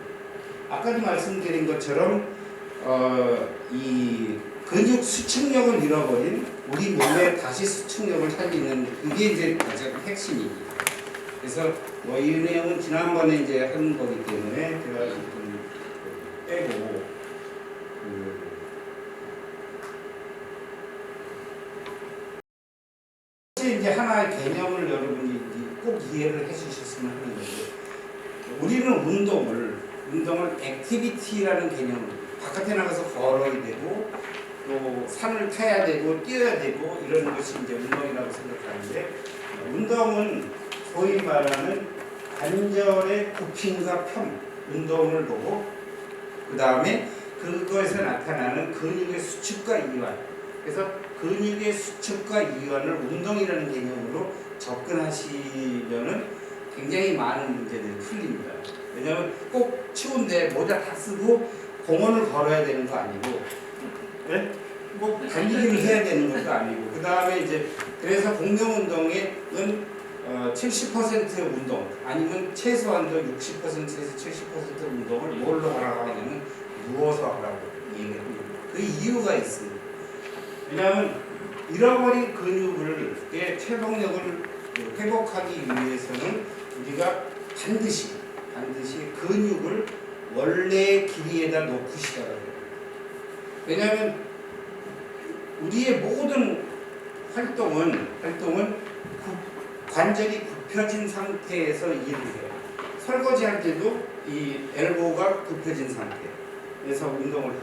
아까도 말씀드린 것처럼 이 근육 수축력을 잃어버린 우리 몸에 다시 수축력을 살리는 그게 이제 가장 핵심입니다. 그래서 뭐 이 내용은 지난번에 이제 한 거기 때문에 제가 좀 빼고 이제 하나의 개념을 여러분이 꼭 이해를 해주셨으면 하는 거죠. 우리는 운동을 액티비티라는 개념을 바깥에 나가서 걸어야 되고 또 산을 타야 되고 뛰어야 되고 이런 것이 이제 운동이라고 생각하는데 운동은 소위 말하는 관절의 굽힘과 펴 운동을 보고 그 다음에 그것에서 나타나는 근육의 수축과 이완 그래서 근육의 수축과 이완을 운동이라는 개념으로 접근하시면은 굉장히 많은 문제들이 풀립니다. 왜냐하면 꼭 추운데 모자 다 쓰고 공원을 걸어야 되는 거 아니고, 네? 뭐 달리기를 해야 되는 것도 아니고, 그 다음에 이제 그래서 공명운동은 70% 운동 아니면 최소한도 60%에서 70% 운동을 뭘로 하라고 하냐면 누워서 하라고 얘기를 합니다. 그 이유가 있습니다. 왜냐하면 잃어버린 근육을 회복력을 회복하기 위해서는 우리가 반드시 근육을 원래의 길이에다 놓고 시작을 해요. 왜냐하면 우리의 모든 활동은 관절이 굽혀진 상태에서 일을 해요. 설거지 할 때도 이 엘보가 굽혀진 상태에서 운동을 하고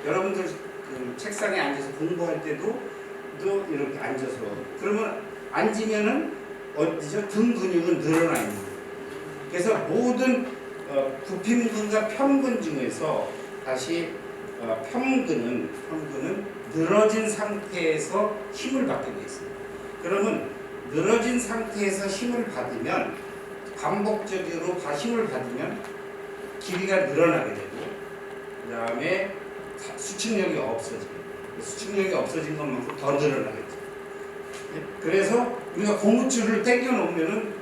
여러분들 그 책상에 앉아서 공부할 때도 또 이렇게 앉아서 그러면 앉으면은 어디죠? 등 근육은 늘어나 있는 거예요. 그래서 모든 굽힘근과 편근 중에서 다시 편근은 늘어진 상태에서 힘을 받게 되어 있습니다. 그러면 늘어진 상태에서 힘을 받으면 반복적으로 힘을 받으면 길이가 늘어나게 되고 그 다음에 수축력이 없어지고 수축력이 없어진 것만큼 더 늘어나겠죠. 그래서 우리가 고무줄을 당겨 놓으면은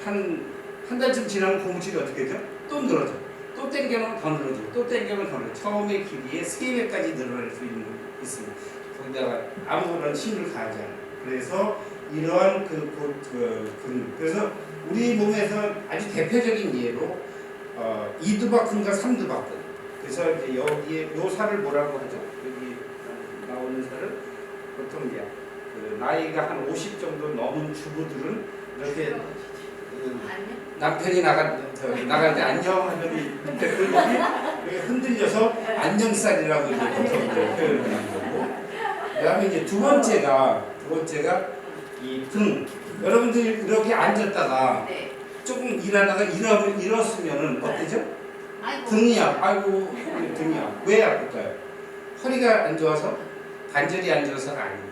한 달쯤 지나면 고무줄이 어떻게 되죠? 또 늘어져. 또 당겨놓으면 더 늘어져. 또 당겨놓으면 더 늘어져. 처음의 길이에 3배까지 늘어날 수 있습니다. 거기다가 아무런 힘을 가하지 않아요. 그래서 이러한 근육. 그래서 우리 몸에서 아주 대표적인 예로 이두박근과 삼두박근. 그래서 이제 여기에 요 살을 뭐라고 하죠? 여기 나오는 살을 보통 이제 나이가 한 50 정도 넘은 주부들은 이렇게 남편이 나갈 때 안녕 하더니 이렇게 흔들려서 안녕살이라고 이제 보통 표현을 하는 거고 그다음에 이제 두 번째가 이 등. 여러분들이 이렇게 앉았다가 조금 일하다가 일었으면은 어때죠? 등이 아이고 등이 왜 아플까요? 허리가 안 좋아서 관절이 안 좋아서가 아니에요.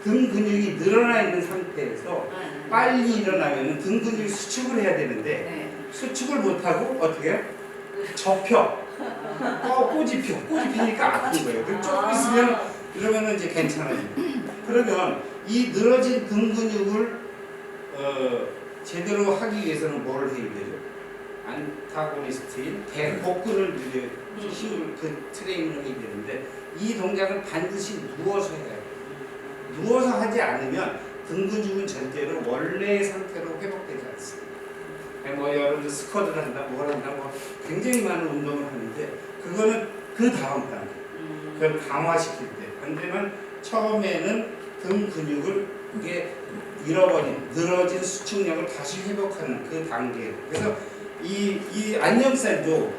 등 근육이 늘어나 있는 상태에서 빨리 일어나면 등 근육이 수축을 해야 되는데 수축을 못하고 어떻게 해요? 접혀. 꼬집히니까 아픈 거예요. 조금 있으면 이러면 이제 괜찮아집니다. 그러면 이 늘어진 등 근육을 제대로 하기 위해서는 뭐를 해야 되죠? 안타고니스트인 복근을 이제 힘을 트레이닝을 해야 되는데 이 동작은 반드시 누워서 해야 돼요. 누워서 하지 않으면 등 근육은 절대로 원래의 상태로 회복되지 않습니다. 뭐 여러분들 스쿼트를 한다, 뭘 한다, 뭐 굉장히 많은 운동을 하는데 그거는 그 다음 단계. 그걸 강화시킬 때. 반대면 처음에는 등 근육을 이게 늘어진 수축력을 다시 회복하는 그 단계. 그래서 이 안녕살도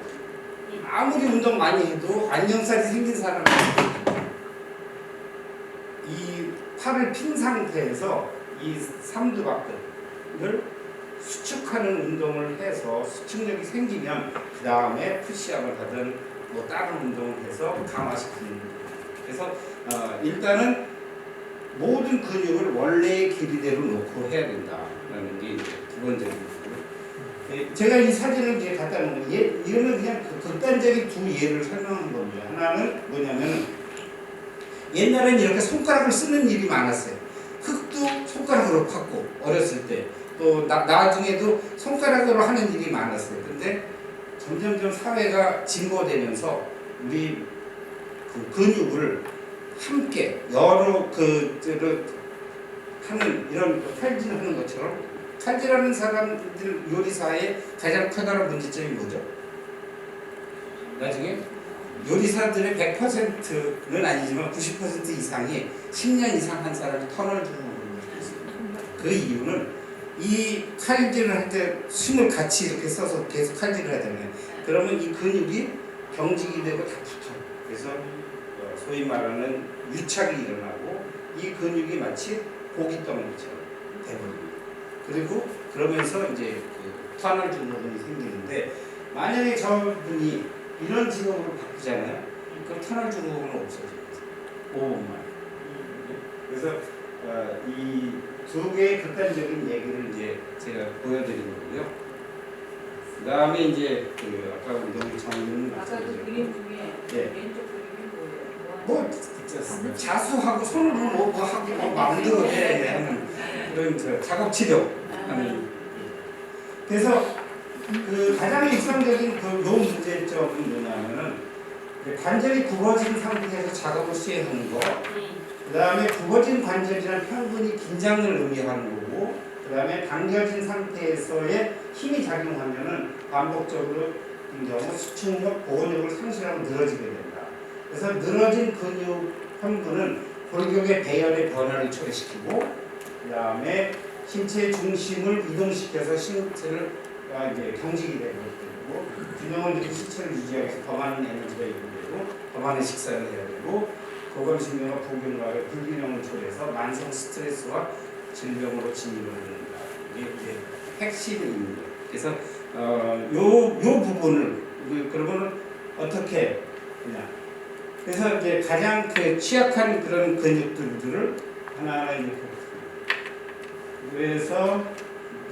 아무리 운동 많이 해도 안녕살이 생긴 사람은 이 팔을 핀 상태에서 이 삼두박근을 수축하는 운동을 해서 수축력이 생기면 그 다음에 푸시업을 하든 뭐 다른 운동을 해서 강화시키는 거예요. 그래서 일단은 모든 근육을 원래의 길이대로 놓고 해야 된다라는 게 이제 기본적인 거고요. 제가 이 사진을 이제 갖다 놓은 거, 이거는 그냥 극단적인 두 예를 설명한 겁니다. 하나는 뭐냐면 옛날엔 이렇게 손가락을 쓰는 일이 많았어요. 흙도 손가락으로 팠고 어렸을 때 또 나중에도 손가락으로 하는 일이 많았어요. 근데 점점점 사회가 진보되면서 우리 그 근육을 함께 여러 하는 이런 칼질하는 것처럼 칼질하는 사람들 요리사의 가장 커다란 문제점이 뭐죠? 나중에 요리사들의 100%는 아니지만 90% 이상이 10년 이상 한 사람이 터널 증후군을 갖고 있습니다. 그 이유는 이 칼질을 할 때 숨을 같이 이렇게 써서 계속 칼질을 해야 되잖아요. 그러면 이 근육이 경직이 되고 다 붙어. 그래서 소위 말하는 유착이 일어나고 이 근육이 마치 고깃덩어리처럼 되버립니다. 그리고 그러면서 이제 그 터널 증후군이 생기는데 만약에 저분이 이런 직업으로 바꾸잖아요. 그럼 터널 증후군은 없어집니다. 5분만. 그래서 이 두 개의 극단적인 얘기를 이제 제가 보여드린 거고요. 그 다음에 이제 그 아까 우리 너무 정리는 아까 그 그림 중에 네. 왼쪽 그림이 뭐예요? 뭐 자수하고 손으로 뭐 하고 뭐 만들어내야 하는 그런 저 작업 치료 하는. 그래서 그 가장 일상적인 그 요 문제점은 뭐냐면은 관절이 굽어진 상태에서 작업을 수행하는 거. 그 다음에 굽어진 관절이란 평근이 긴장을 의미하는 거고, 그 다음에 당겨진 상태에서의 힘이 작용하면은 반복적으로 경우 수축력, 보호력을 상실하고 늘어지게 된다. 그래서 늘어진 근육 평근은 골격의 배열의 변화를 초래시키고, 그 다음에 신체의 중심을 이동시켜서 신체를 이제 경직이 되고, 균형을 이렇게 신체를 유지하기 위해서 더 많은 에너지가 요구되고, 더 많은 식사를 해야 되고. 고감신경과 부경과의 불균형을 초래해서 만성 스트레스와 질병으로 진입을 합니다. 이게 핵심입니다. 그래서 요 부분을 그러면은 어떻게 그냥 그래서 이제 가장 그 취약한 그런 근육들을 하나하나 이렇게 그래서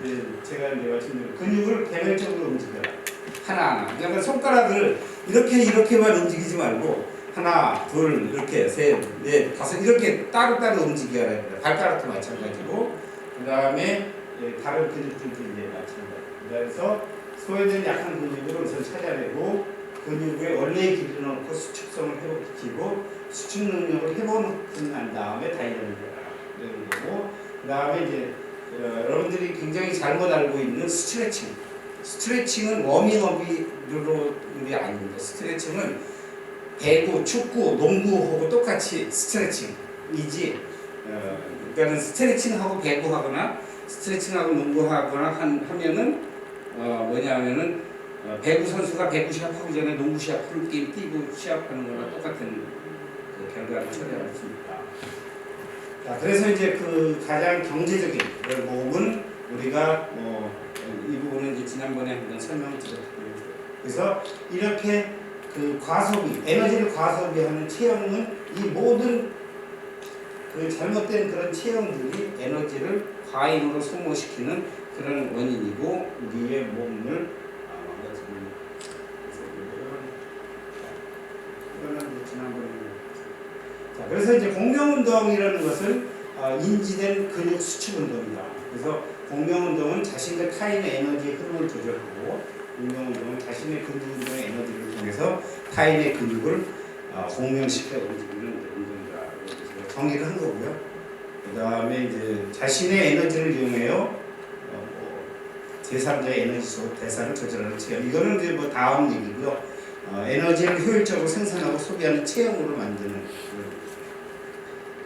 이제 제가 이제 말씀드린 근육을 개별적으로 움직여라 하나하나. 그러니까 손가락을 이렇게만 움직이지 말고. 하나, 둘, 이렇게 셋, 넷, 다섯 이렇게 따로따로 움직여야 됩니다. 발가락도 마찬가지고 그 다음에 다른 근육들도 이제 마찬가지입니다. 그래서 소외된 약한 근육을 우선 찾아내고 근육의 원래의 길이를 넣고 수축성을 회복시키고 수축 능력을 회복하고 난 다음에 다이어트를 해라. 이런 거고 그 다음에 이제 여러분들이 굉장히 잘못 알고 있는 스트레칭. 스트레칭은 워밍업이 아닙니다. 스트레칭은 배구, 축구, 농구하고 똑같이 스트레칭이지. 그러니까 스트레칭하고 배구하거나 스트레칭하고 농구하거나 하면은 뭐냐면은 배구 선수가 배구 시합하기 전에 농구 시합 풀게임 뛰고 시합하는 거랑 똑같은 그 결과를 초래할 수 있다. 자, 그래서 이제 그 가장 경제적인 몸은 우리가 이 부분은 이제 지난번에 한번 설명을 드렸고요. 그래서 이렇게 그 과소비, 에너지를 과소비하는 체형은 이 모든 그 잘못된 그런 체형들이 에너지를 과잉으로 소모시키는 그런 원인이고 우리의 몸을 망가지는. 이거는 지난번에. 자, 그래서 이제 공명운동이라는 것은 인지된 근육 수축 운동이다. 그래서 공명운동은 자신과 타인의 에너지의 흐름을 조절하고. 공명운동은 자신의 근육의 에너지를 통해서 타인의 근육을 공명시켜 움직이는 운동이다. 정의를 한 거고요. 그 다음에 이제 자신의 에너지를 이용해요. 제3자의 에너지 속 대사를 조절하는 체험. 이거는 이제 뭐 다음 얘기고요. 에너지를 효율적으로 생산하고 소비하는 체험으로 만드는.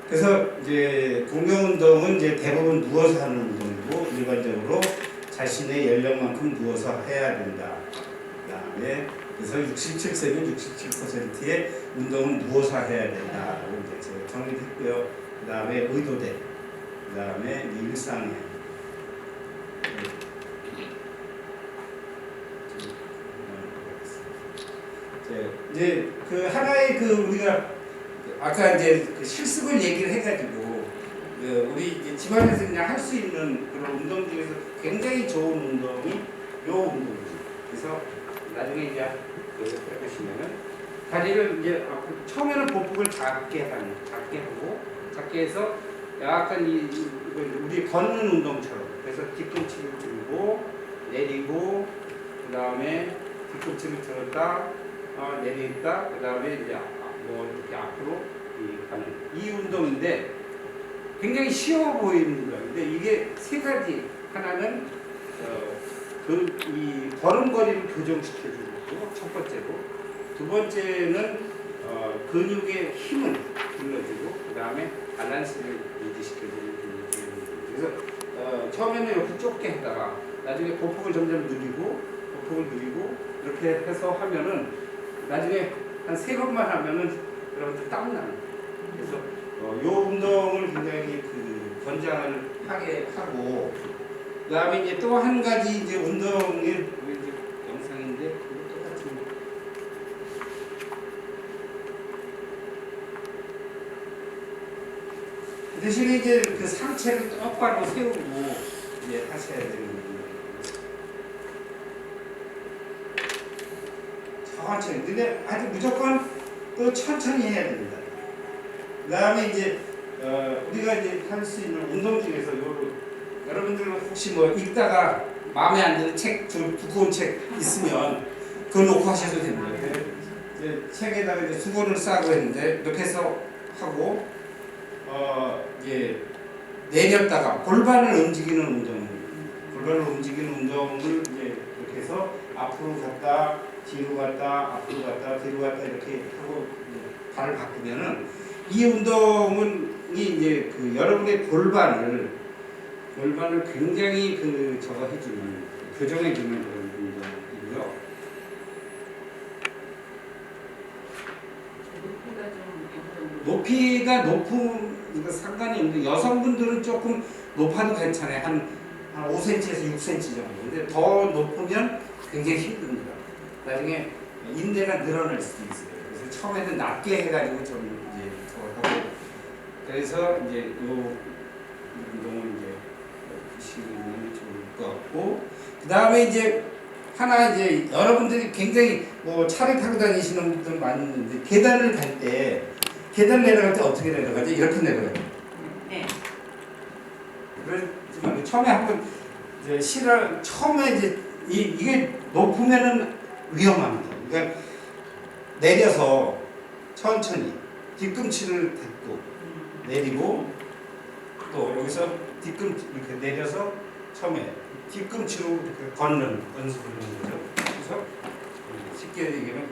그래서 이제 공명운동은 이제 대부분 누워서 하는 운동이고 일반적으로 자신의 연령만큼 누워서 해야 된다. 그다음에 그래서 67세면 67%의 운동은 누워서 해야 된다라고 이제 제가 정리했고요. 그 다음에 의도대, 그 다음에 일상해. 이제 그 하나의 그 우리가 아까 이제 그 실습을 얘기를 해가지고 우리 이제 집안에서 그냥 할 수 있는 그런 운동 중에서 굉장히 좋은 운동이 요 운동이죠. 그래서 나중에 이제 여기 해보시면은 다리를 이제 처음에는 보폭을 작게 하고 작게 해서 약간 우리 걷는 운동처럼 그래서 뒤꿈치를 들고 내리고 그 다음에 뒤꿈치를 들었다 내리다 그 다음에 이제 뭐 이렇게 앞으로 가는 이 운동인데 굉장히 쉬워 보이는 운동인데 이게 세 가지 하나는 이 걸음걸이를 교정시켜주고 첫 번째로 두 번째는 근육의 힘을 길러주고 그 다음에 밸런스를 유지시켜주는 그래서 처음에는 이렇게 좁게 하다가 나중에 보폭을 점점 늘리고 이렇게 해서 하면은 나중에 한 3번만 하면은 여러분들 땀나는 그래서 이 운동을 굉장히 그 권장을 하게 하고 그 다음에 이제 또 한 가지 이제 운동의 이제 영상인데 이거 똑같은 대신에 이제 그 상체를 똑바로 세우고 이제 하셔야 되는 거예요. 천천히. 근데 아주 무조건 또 천천히 해야 됩니다. 그 다음에 이제 우리가 이제 할 수 있는 운동 중에서 여러분들 혹시 뭐 읽다가 마음에 안 드는 책, 두꺼운 책 있으면 그거 놓고 하셔도 됩니다. 이제 책에다가 이제 수건을 싸고 했는데 이렇게 해서 하고 이제 내렸다가 골반을 움직이는 운동을 이제 이렇게 해서 앞으로 갔다 뒤로 갔다 앞으로 갔다 뒤로 갔다 이렇게 하고 발을 바꾸면은 이 운동은 이제 그 여러분의 골반을 굉장히 그 저거 해주는 교정해주는 그런 운동이고요. 높이가 높은 거 상관이 없는데 여성분들은 조금 높아도 괜찮아요. 한 5cm에서 6cm 정도. 근데 더 높으면 굉장히 힘듭니다. 나중에 인대가 늘어날 수도 있어요. 그래서 처음에는 낮게 해가지고 좀 이제 저거 하고 그래서 이제 요 운동을 이제 보시면 좋을 것 같고 그 다음에 이제 하나 이제 여러분들이 굉장히 뭐 차를 타고 다니시는 분들 많이 있는데 계단을 갈 때 계단 내려갈 때 어떻게 내려가죠? 이렇게 내려가요. 네. 그렇지만 처음에 한번 이제 처음에 이제 이게 높으면은 위험합니다. 그러니까 내려서 천천히 뒤꿈치를 댔고 내리고 또 여기서 뒤꿈치 이렇게 내려서 처음에 뒤꿈치로 이렇게 걷는 연습을 하는 거죠. 그래서 쉽게 얘기하면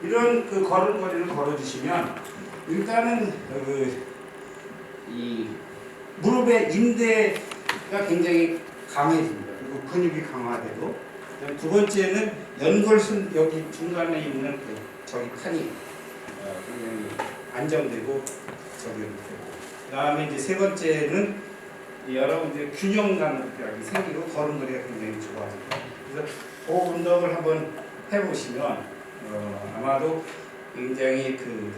이런 그 걸음걸이를 걸어주시면 일단은 이 무릎의 인대가 굉장히 강해집니다. 그리고 근육이 강화되고 두 번째는 연골순 여기 중간에 있는 그 저기 판이 굉장히 안정되고 저기 되고 그 다음에 이제 세 번째는 여러분들의 균형감이 생기고 걸음걸이가 굉장히 좋아집니다. 그래서 그 운동을 한번 해보시면 아마도 굉장히 그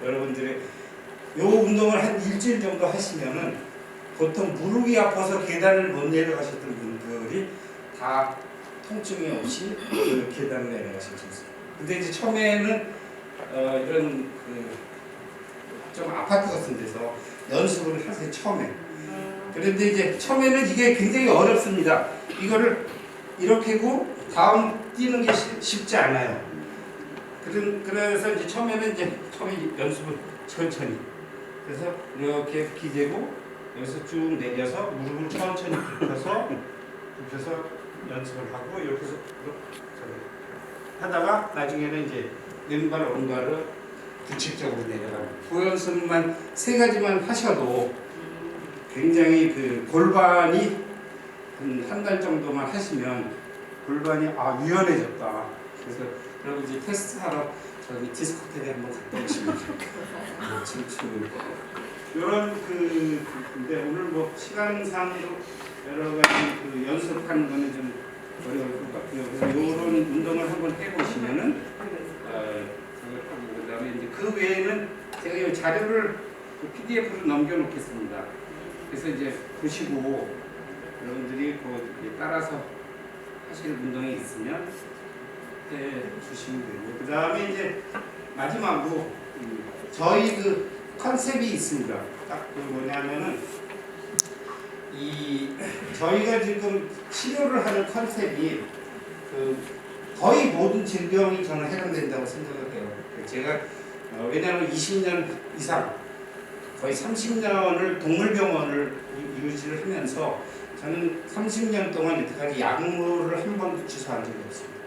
여러분들의 요 운동을 한 일주일 정도 하시면은 보통 무릎이 아파서 계단을 못 내려가셨던 분들이 다 통증이 없이 그 계단을 내려가실 수 있어요. 근데 이제 처음에는 이런 그 좀 아파트 같은 데서 연습을 하세요. 처음에. 그런데 이제 처음에는 이게 굉장히 어렵습니다. 이거를 이렇게 하고 다음 뛰는 게 쉽지 않아요. 그래서 이제 처음에 연습을 천천히. 그래서 이렇게 기대고 여기서 쭉 내려서 무릎을 천천히 굽혀서 연습을 하고 이렇게 해서 하다가 나중에는 이제 왼발 오른발을 규칙적으로 내려가는 그 연습만 3가지만 하셔도 굉장히 그 골반이 한 달 정도만 하시면 골반이 유연해졌다. 그래서 여러분 이제 테스트하러 저기 디스코텍에 한번 갔다 오시면 춤추 이런 근데 오늘 뭐 시간상으로 여러 가지 그 연습하는 거는 좀 어려울 것 같고요. 그래서 이런 운동을 한번 해보시면은 그다음에 이제 그 외에는 제가 이 자료를 PDF로 넘겨놓겠습니다. 그래서 이제 보시고 여러분들이 그 따라서 하실 운동이 있으면 해 주시면 되고, 그 다음에 이제 마지막으로 저희 그 컨셉이 있습니다. 딱 그 뭐냐면은 저희가 지금 치료를 하는 컨셉이 그 거의 모든 질병이 저는 해당된다고 생각을 해요. 제가 왜냐하면 20년 이상 거의 30년을 동물병원을 유지를 하면서 저는 30년 동안 여태까지 약물을 한 번도 취소한 적이 없습니다.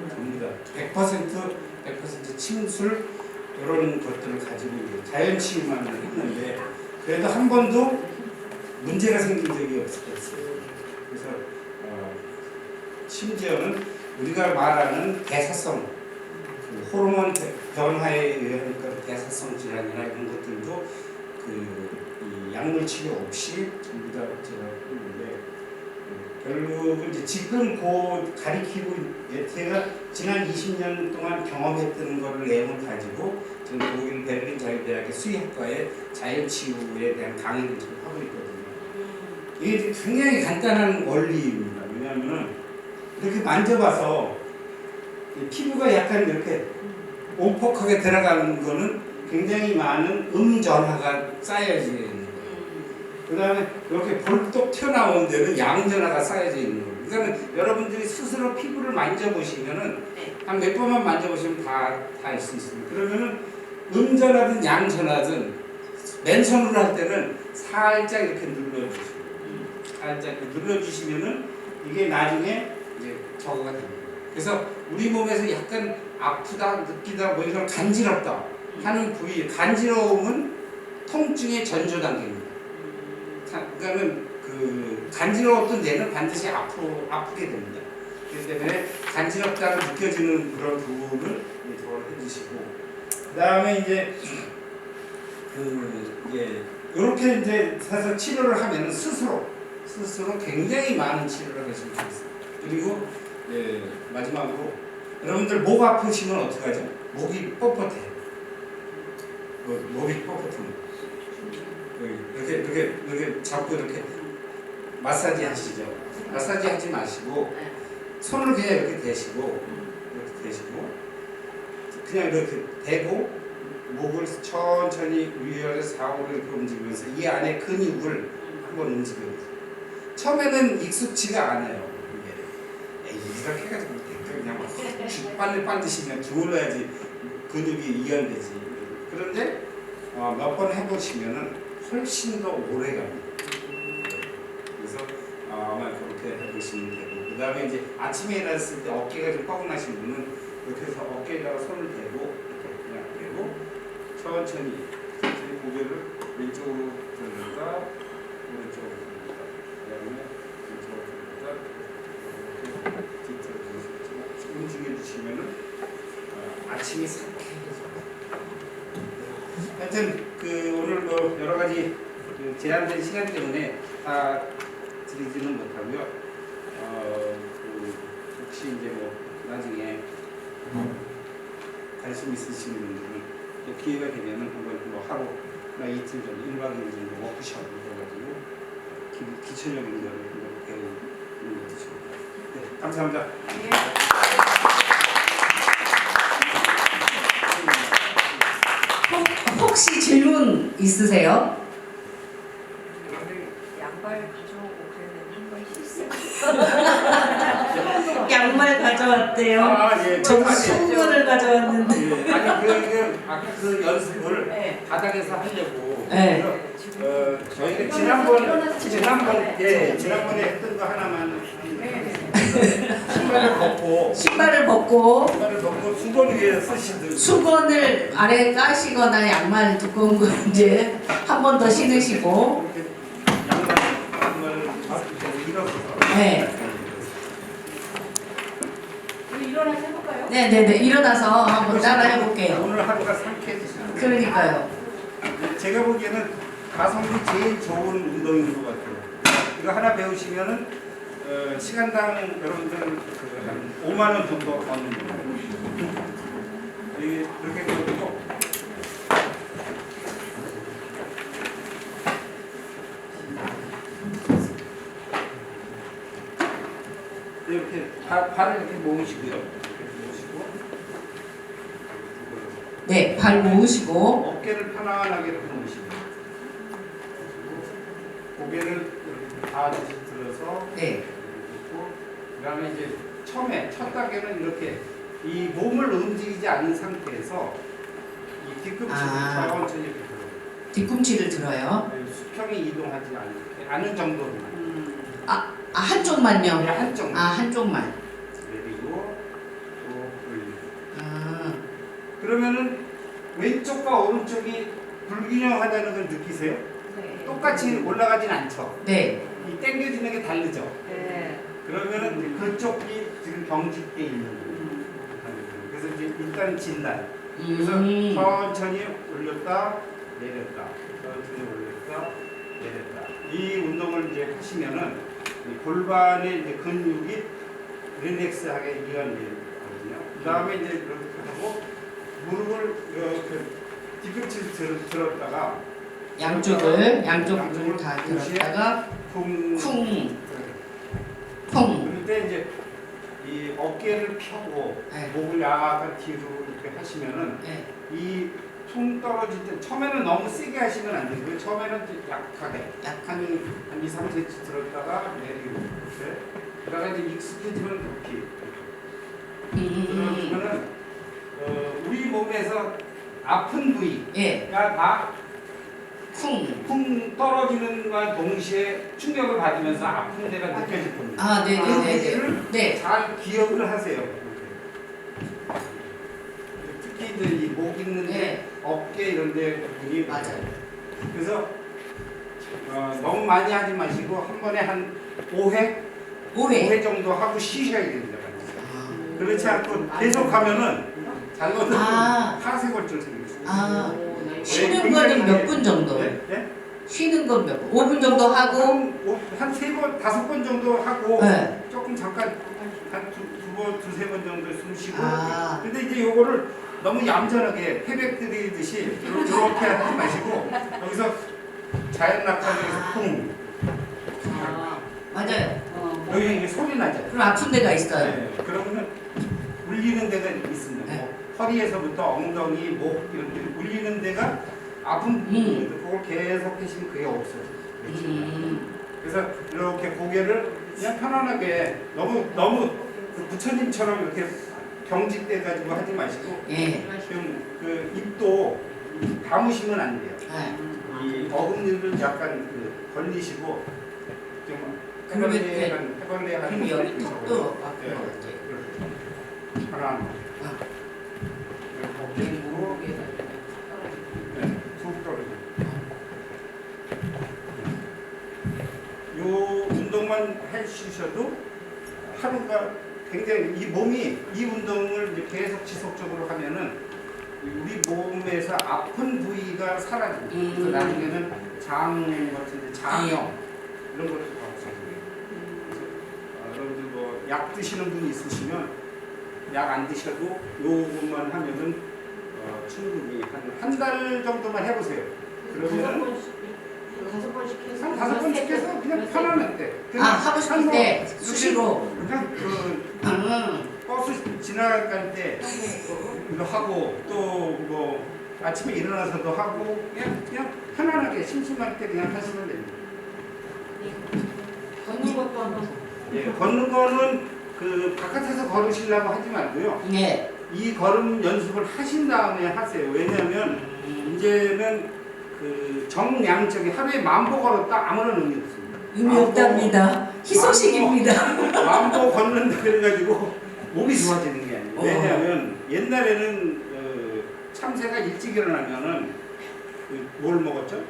전부 다 100% 침술 이런 것들을 가지고 자연 치유만 했는데 그래도 한 번도 문제가 생긴 적이 없었어요. 그래서 심지어는 우리가 말하는 대사성 그 호르몬 변화에 의한 대사성 질환이나 이런 것들도 이 약물 치료 없이 전부 다 제가 했는데 결국은 이제 지금 가리키고 제가 지난 20년 동안 경험했던 거를 내용을 가지고 지금 독일 베를린 자유대학의 수의학과의 자연치유에 대한 강의를 지금 하고 있거든요. 이게 굉장히 간단한 원리입니다. 왜냐하면 이렇게 만져봐서 피부가 약간 이렇게 오목하게 들어가는 거는 굉장히 많은 음전화가 쌓여져 있는 거예요. 그 다음에 이렇게 벌떡 튀어나온 데는 양전화가 쌓여져 있는 거예요. 그러니까 여러분들이 스스로 피부를 만져보시면은 한 몇 번만 만져보시면 다 알 수 있습니다. 그러면은 음전화든 양전화든 맨손으로 할 때는 살짝 이렇게 눌러주시고 살짝 눌러주시면은 이게 나중에 이제 저거가 됩니다. 그래서 우리 몸에서 약간 아프다, 느끼다, 뭐 이런 간지럽다 하는 부위, 간지러움은 통증의 전조 단계입니다. 그러니까는 그 간지러웠던 데는 반드시 아프게 됩니다. 그렇기 때문에 간지럽다고 느껴지는 그런 부분을 저걸 해주시고, 그 다음에 이제 이렇게 이제 사실 치료를 하면은 스스로 굉장히 많은 치료를 하시면 좋겠습니다. 그리고 마지막으로 여러분들 목 아프시면 어떻게 하죠? 목이 뻣뻣해. 목이 뻣뻣합니다. 이렇게 잡고 이렇게 마사지 하시죠. 마사지 하지 마시고 손을 그냥 이렇게 대시고 그냥 이렇게 대고 목을 천천히 위아래서 좌우로 이렇게 움직이면서 이 안에 근육을 한번 움직여보세요. 처음에는 익숙지가 않아요. 이게 이렇게 해가지고 그냥 막 빨리시면 주물러야지 근육이 이완되지. 그런데 몇 번 해보시면은 훨씬 더 오래 갑니다. 그래서 아마 그렇게 해보시면 되고, 그 다음에 이제 아침에 일어났을 때 어깨가 좀 뻐근하신 분은 이렇게 해서 어깨에다가 손을 대고 그냥 대고 천천히 고개를 왼쪽으로 돌렸다 오른쪽으로 돌렸다, 그 다음에 왼쪽으로 돌렸다 이렇게 뒤쪽으로 움직여주시면은 아침이 상쾌해져요. 하여튼 오늘 뭐 여러 가지 제한된 시간 때문에 다 드리지는 못하고요. 혹시 이제 뭐 나중에 관심 있으신 분들은 또 기회가 되면은 한번 뭐 하루나 이틀 정도, 1박 2일 정도 워크숍을 해가지고 기초적인 거를 배우는 것도 좋습니다. 네, 감사합니다. 혹시 질문 있으세요? 양발 가져오고 그랬는데 한번 실수. 양말 가져왔대요. 예. 저도 수건을 가져왔는데. 예. 아니 아까 그 연습을 네. 바닥에서 하려고. 네. 저희가 지난번에 했던 거 하나만 신발을 벗고 수건 위에 쓰시듯 수건을 아래 까시거나 양말 두꺼운 거 이제 한 번 더 신으시고. 양말을 일어서서. 네. 우리 일어나서 해볼까요? 네네네. 일어나서 한번 따라 해볼게요. 오늘 하루가 상쾌해지시나요? 그러니까요. 제가 보기에는 가성비 제일 좋은 운동인 것 같아요. 이거 하나 배우시면은 시간당 여러분들 한 5만 원 정도 얻는 거예요. 이렇게 배우고 이렇게 발을 이렇게 모으시고요. 이렇게 모으시고 네, 발 모으시고 어깨를 편안하게 이렇게 놓으시고 고개를 이렇게 다 들어서 네. 그다음에 이제 처음에 첫 단계는 이렇게 이 몸을 움직이지 않은 상태에서 이 뒤꿈치를 천천히 이렇게 들어요. 뒤꿈치를 들어요. 수평이 이동하지 않은 정도로만. 한쪽만요. 그냥 한쪽만. 한쪽만. 내리고 또 올리고. 그러면은 왼쪽과 오른쪽이 불균형하다는 걸 느끼세요? 네. 똑같이 올라가진 않죠. 네. 이 당겨지는 게 다르죠. 네. 그러면은 그쪽이 지금 경직돼 있는 거예요. 그래서 이제 일단 진단. 그래서 천천히 올렸다 내렸다. 천천히 올렸다 내렸다. 이 운동을 이제 하시면은 이 골반의 이제 근육이 릴렉스하게 이완되거든요. 그 다음에 이제 이렇게 하고 무릎을 이렇게 뒤꿈치를 들었다가 양쪽을 다 들었다가 쿵. 그럴 때 이제 이 어깨를 펴고 네. 목을 약간 뒤로 이렇게 하시면은 네. 이 퉁 떨어질 때 처음에는 너무 세게 하시면 안 되고요. 처음에는 좀 약하게 한 2, 3cm 들었다가 내리고 이렇게 그러다가 이제 익숙해지면 높이 그러면은 우리 몸에서 아픈 부위가 예. 다 쿵. 쿵 떨어지는 것과 동시에 충격을 받으면서 아픈 데가 느껴질 겁니다. 아, 네, 네, 네, 를 네. 잘 기억을 하세요. 특히 이제 이 목 있는데 네. 어깨 이런데 부분이 맞아요. 그래서 너무 많이 하지 마시고 한 번에 한 5회 5회 정도 하고 쉬셔야 됩니다. 그렇지 않고 계속 하면은 잘못하면 하쇄골절 생깁니다. 쉬는 거는 몇 분 정도? 네? 네? 쉬는 건 몇 분? 5분 정도 하고 한 3번, 5번 정도 하고 네. 조금 잠깐 한 두 번, 두세 번 정도 숨 쉬고 근데 이제 요거를 너무 얌전하게 패백 들이듯이 이렇게 하지 마시고 여기서 자연 낙하에서 쿵 맞아요. 여기 이게 소리 나죠? 그럼 아픈 데가 있어요. 네. 그러면 울리는 데가 있습니다. 네. 허리에서부터 엉덩이, 목 이런 데 울리는 데가 아픈 부분인데 그걸 계속 하시면 그게 없어요. 그래서 이렇게 고개를 그냥 편안하게 너무 그 부처님처럼 이렇게 경직돼 가지고 하지 마시고 예. 지금 그 입도 감으시면 안 돼요. 네. 이 어금니를 약간 벌리시고 좀 그러면 해벌레 한 그럼 여기 턱도 아픈 네. 것 같아요. 하나 어깨고 툭 떨어져. 요 운동만 해주셔도 하루가 굉장히 이 운동을 이제 계속 지속적으로 하면은 우리 몸에서 아픈 부위가 사라집니다. 그래서 나중에는 장 같은 장염 이런 것도 다 없어져요. 그래서 여러분들 뭐 약 드시는 분이 있으시면 약 안 드셔도 요것만 하면은 충분히 한 달 정도만 해보세요. 그러면은 5번씩 해서 한 5번씩 해서 그냥 편안할 때. 하고 싶을 때 수시로. 그냥 버스 지나갈 때 이거 하고 또 뭐 아침에 일어나서도 하고 그냥 편안하게 심심할 때 그냥 하시면 됩니다. 걷는 것도 한번. 예, 걷는 거는 그 바깥에서 걸으시려고 하지 말고요. 예. 이 걸음 연습을 하신 다음에 하세요. 왜냐하면 이제는 그 정량적이 하루에 10,000보 걸었다 아무런 의미 없습니다. 의미 없답니다. 희소식입니다. 10,000보 걷는다 그래가지고 몸이 좋아지는 게 아니에요. 왜냐하면 옛날에는 참새가 일찍 일어나면은 뭘 먹었죠?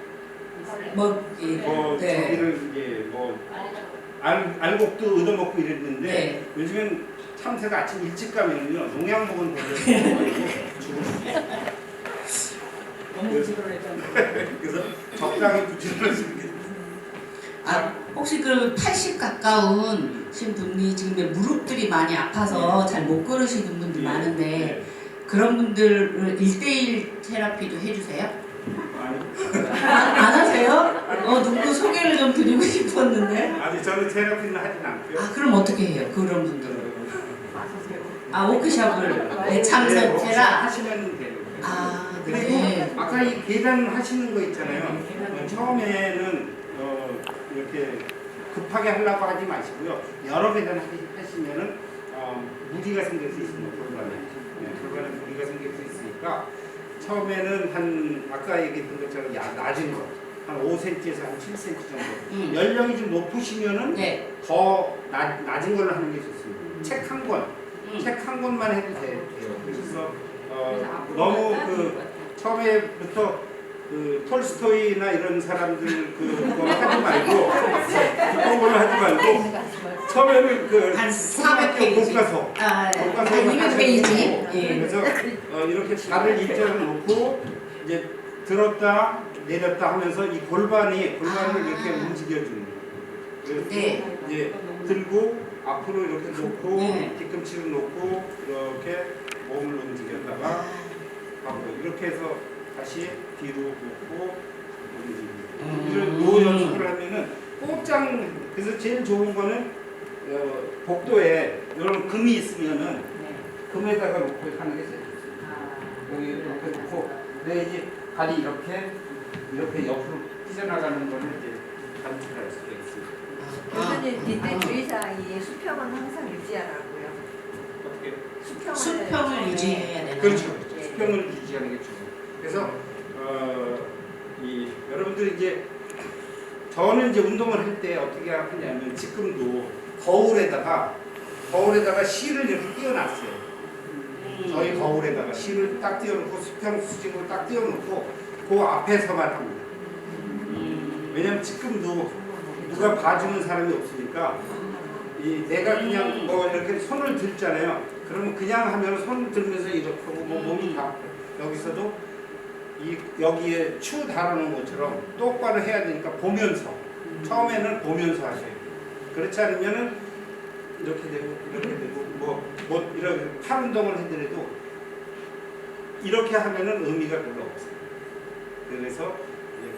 네. 저기를 이제 뭐 알곡도 얻어먹고 이랬는데 네. 요즘엔 참새가 아침 일찍 가면요 농약 먹은 벌레를 먹어가지고 죽을 수 있어요. 너무 부지런했잖아요. 그래서 적당히 부지런하시는 게 아, 혹시 그 80 가까운 신 분이 지금 무릎들이 많이 아파서 잘 못 걸으시는 분들 많은데 네. 그런 분들을 1대1 테라피도 해주세요? 아니, 안 하세요? 누구 소개를 좀 드리고 싶었는데. 아니 저는 테라피는 하진 않고요. 아, 그럼 어떻게 해요? 그런 분들은? 마사세요. 아, 워크숍을 네, 참석해라. 워크숍 하시면 돼요. 아, 그리고 네. 아까 이 계단 하시는 거 있잖아요. 처음에는 이렇게 급하게 하려고 하지 마시고요. 여러 계단 하시면은 무리가 생길 수 있습니다. 골반에 무리가 생길 수 있으니까 처음에는 한 아까 얘기했던 것처럼 낮은 거. 한 5cm에서 한 7cm 정도. 연령이 좀 높으시면은 네. 더 낮은 걸로 하는 게 좋습니다. 책 한 권, 책 한 권만 해도 돼요. 그래서 너무 처음에부터 톨스토이나 이런 사람들 그거 하지 말고 그런 걸로 하지 말고 처음에는 한 초등학교 400페이지. 교과서 아, 교과서 한 200페이지. 예. 그래서 이렇게 발을 일자로 놓고 이제 들었다 내렸다 하면서 이 골반을 이렇게 움직여주는 거예요. 그래서 네. 이제 들고 앞으로 이렇게 놓고 네. 뒤꿈치를 놓고 이렇게 몸을 움직였다가 하고 이렇게 해서 다시 뒤로 놓고 움직이고 이런 노 연습을 하면은 꼼짝. 그래서 제일 좋은 거는 복도에 이런 금이 있으면은 금에다가 놓고 하는 게 제일 좋습니다. 여기 이렇게 놓고 내 이제 발이 이렇게 옆으로 삐져나가는 거를 이제 관찰할 수가 있습니다. 교수님 이때 주의사항이 수평은 항상 유지하라고요. 어떻게? 수평을 유지해야 되나요? 그렇죠. 네. 수평을 유지하는 게 중요해요. 그래서 여러분들이 이제 저는 이제 운동을 할 때 어떻게 하냐면 지금도 거울에다가 실을 이렇게 띄워놨어요. 저희 거울에다가 실을 딱 띄워놓고 수평 수직으로 딱 띄워놓고 그 앞에서만 합니다. 왜냐면 지금도 누가 봐주는 사람이 없으니까 내가 그냥 뭐 이렇게 손을 들잖아요. 그러면 그냥 하면 손을 들면서 이렇게 하고 몸이 다 여기서도 여기에 추 다루는 것처럼 똑바로 해야 되니까 보면서 처음에는 보면서 하셔야 돼요. 그렇지 않으면은 이렇게 되고 뭐 이렇게 팔 운동을 해더라도 이렇게 하면은 의미가 별로 없어요. 그래서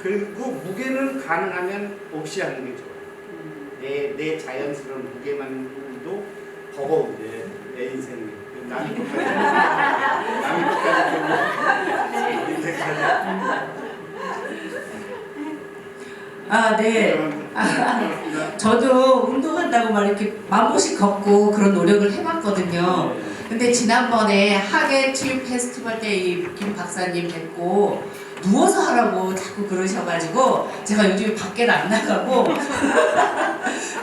그리고 무게는 가능하면 없이 하는 게 좋아요. 내 자연스러운 무게만도 버거운데 내 인생이 남이 것까지 아, 네. 저도 운동한다고 막 이렇게 만보씩 걷고 그런 노력을 해봤거든요. 근데 지난번에 하계 체육 페스티벌 때 이 김 박사님 뵙고 누워서 하라고 자꾸 그러셔가지고 제가 요즘 밖에 안 나가고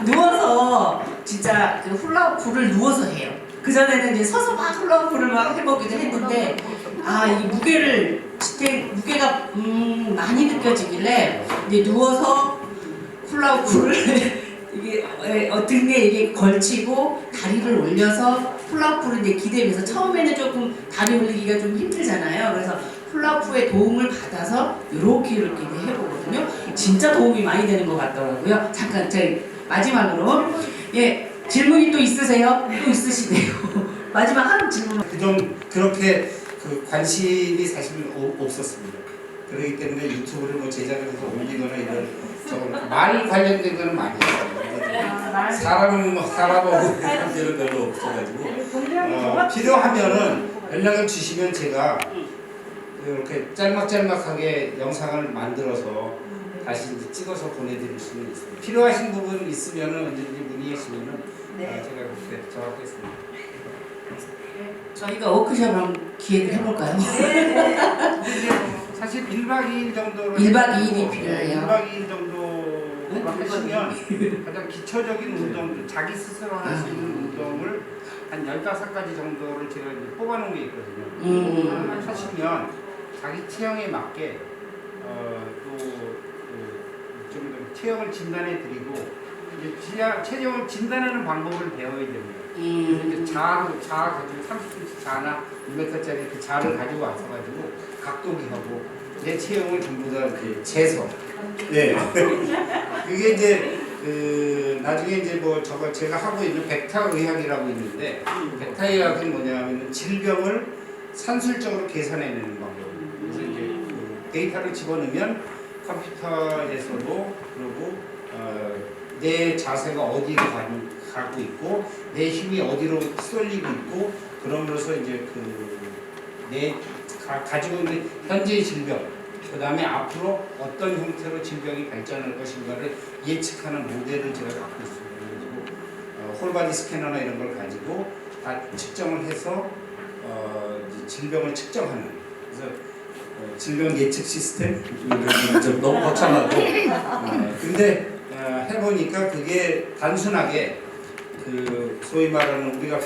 누워서 진짜 그 훌라후프를 누워서 해요. 그 전에는 이제 서서 막 훌라후프를 막 해보기도 했는데 이 무게가 많이 느껴지길래 이제 누워서 훌라후프를 이게 등에 이게 걸치고 다리를 올려서 훌라후프를 이제 기대면서 처음에는 조금 다리 올리기가 좀 힘들잖아요. 그래서 훌라후프의 도움을 받아서 이렇게 해보거든요. 진짜 도움이 많이 되는 것 같더라고요. 잠깐 저희 마지막으로 질문이 또 있으세요? 또 있으시네요. 마지막 한 질문. 그렇게 관심이 사실은 없었습니다. 그렇기 때문에 유튜브를 뭐 제작을 해서 올리거나 이런 말 관련된 거는 많이 했어요. 사람하고 이런 데는 별로 없어가지고 필요하면은 연락을 주시면 제가 이렇게 짤막짤막하게 영상을 만들어서 다시 이제 찍어서 보내드릴 수는 있습니다. 필요하신 부분 있으면은 언제든지 문의해 주시면은 제가 그렇게 전화하겠습니다. 저희가 워크숍을 한번 기획을 해볼까요? 사실 1박 2일 정도로 1박 2일이 필요해요. 1박 2일 정도 하시면 가장 기초적인 운동들, 자기 스스로 할 수 있는 운동을 한 15가지 정도를 제가 이제 뽑아놓은 게 있거든요. 하시면 자기 체형에 맞게 좀 체형을 진단해 드리고 이제 체형을 진단하는 방법을 배워야 됩니다. 그래서 이제 자 가지고 30cm 자나 2m짜리 그 자를 가지고 와서 각도기하고 내 체형을 전부 다 이렇게 재서. 네. 그게 이제 나중에 이제 뭐 제가 하고 있는 벡터의학이라고 있는데 벡터의학은 뭐냐면 질병을 산술적으로 계산해내는 방법. 그래서 이제 데이터를 집어넣으면 컴퓨터에서도 그리고 내 자세가 어디로 가고 있고 내 힘이 어디로 쏠리고 있고 그러면서 이제 내 가지고 있는 현재의 질병 그 다음에 앞으로 어떤 형태로 질병이 발전할 것인가를 예측하는 모델을 제가 갖고 있습니다. 그리고 홀바디 스캐너나 이런 걸 가지고 다 측정을 해서 이제 질병을 측정하는 그래서 질병 예측 시스템 좀 너무 거창하고 근데 해보니까 그게 단순하게 소위 말하는 우리가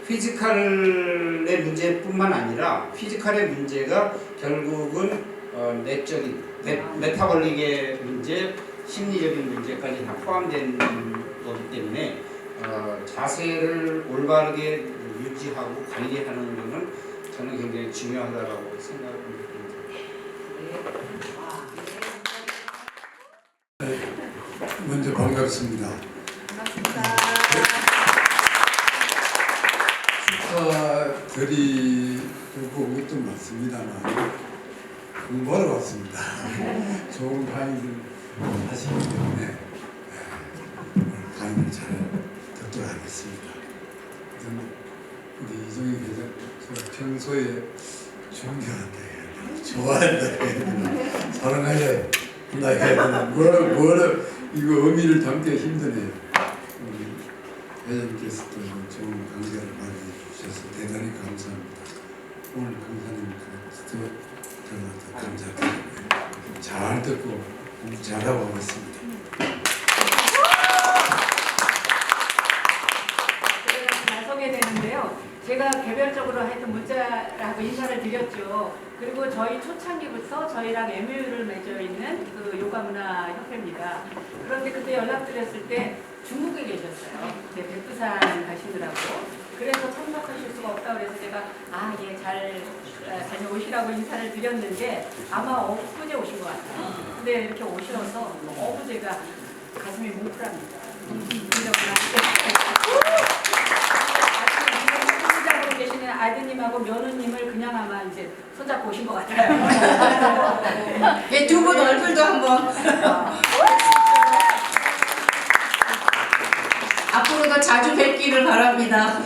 피지컬의 문제뿐만 아니라 피지컬의 문제가 결국은 내적인 메타볼릭의 문제, 심리적인 문제까지 다 포함된 거기 때문에 자세를 올바르게 유지하고 관리하는 것은 저는 굉장히 중요하다고 생각합니다. 먼저 반갑습니다. 축하드리고 것도 많습니다만 공부하러 왔습니다. 좋은 강의를 하시기 때문에 오늘 강의를 잘 듣도록 하겠습니다. 우리 이종희 회장 제가 평소에 존경한다 해야 되나 좋아한다 해야 되나 사랑한다 해야 되나 뭐라 이거 의미를 담기가 힘드네요. 회장님께서도 좋은 강좌를 마련해 주셔서 대단히 감사합니다. 오늘 강사님께서도 저한테 감사드리고요. 잘 듣고 공부 잘하고 오겠습니다. 잘 소개되는데요. 제가 개별적으로 하여튼 문자라고 인사를 드렸죠. 그리고 저희 초창기부터 저희랑 MOU를 맺어 있는 요가문화협회입니다. 그런데 그때 연락드렸을 때 중국에 계셨어요. 백두산 가시느라고. 그래서 참석하실 수가 없다 그래서 제가 예, 잘 다녀오시라고 인사를 드렸는데 아마 엊그제 오신 것 같아요. 근데 이렇게 오셔서 너무 제가 가슴이 뭉클합니다. 혼자로 계시는 아드님하고 며느님을 그냥 아마 이제 손잡고 오신 것 같아요. 예, 두 분 얼굴도 한번 앞으로도 자주 뵙기를 바랍니다.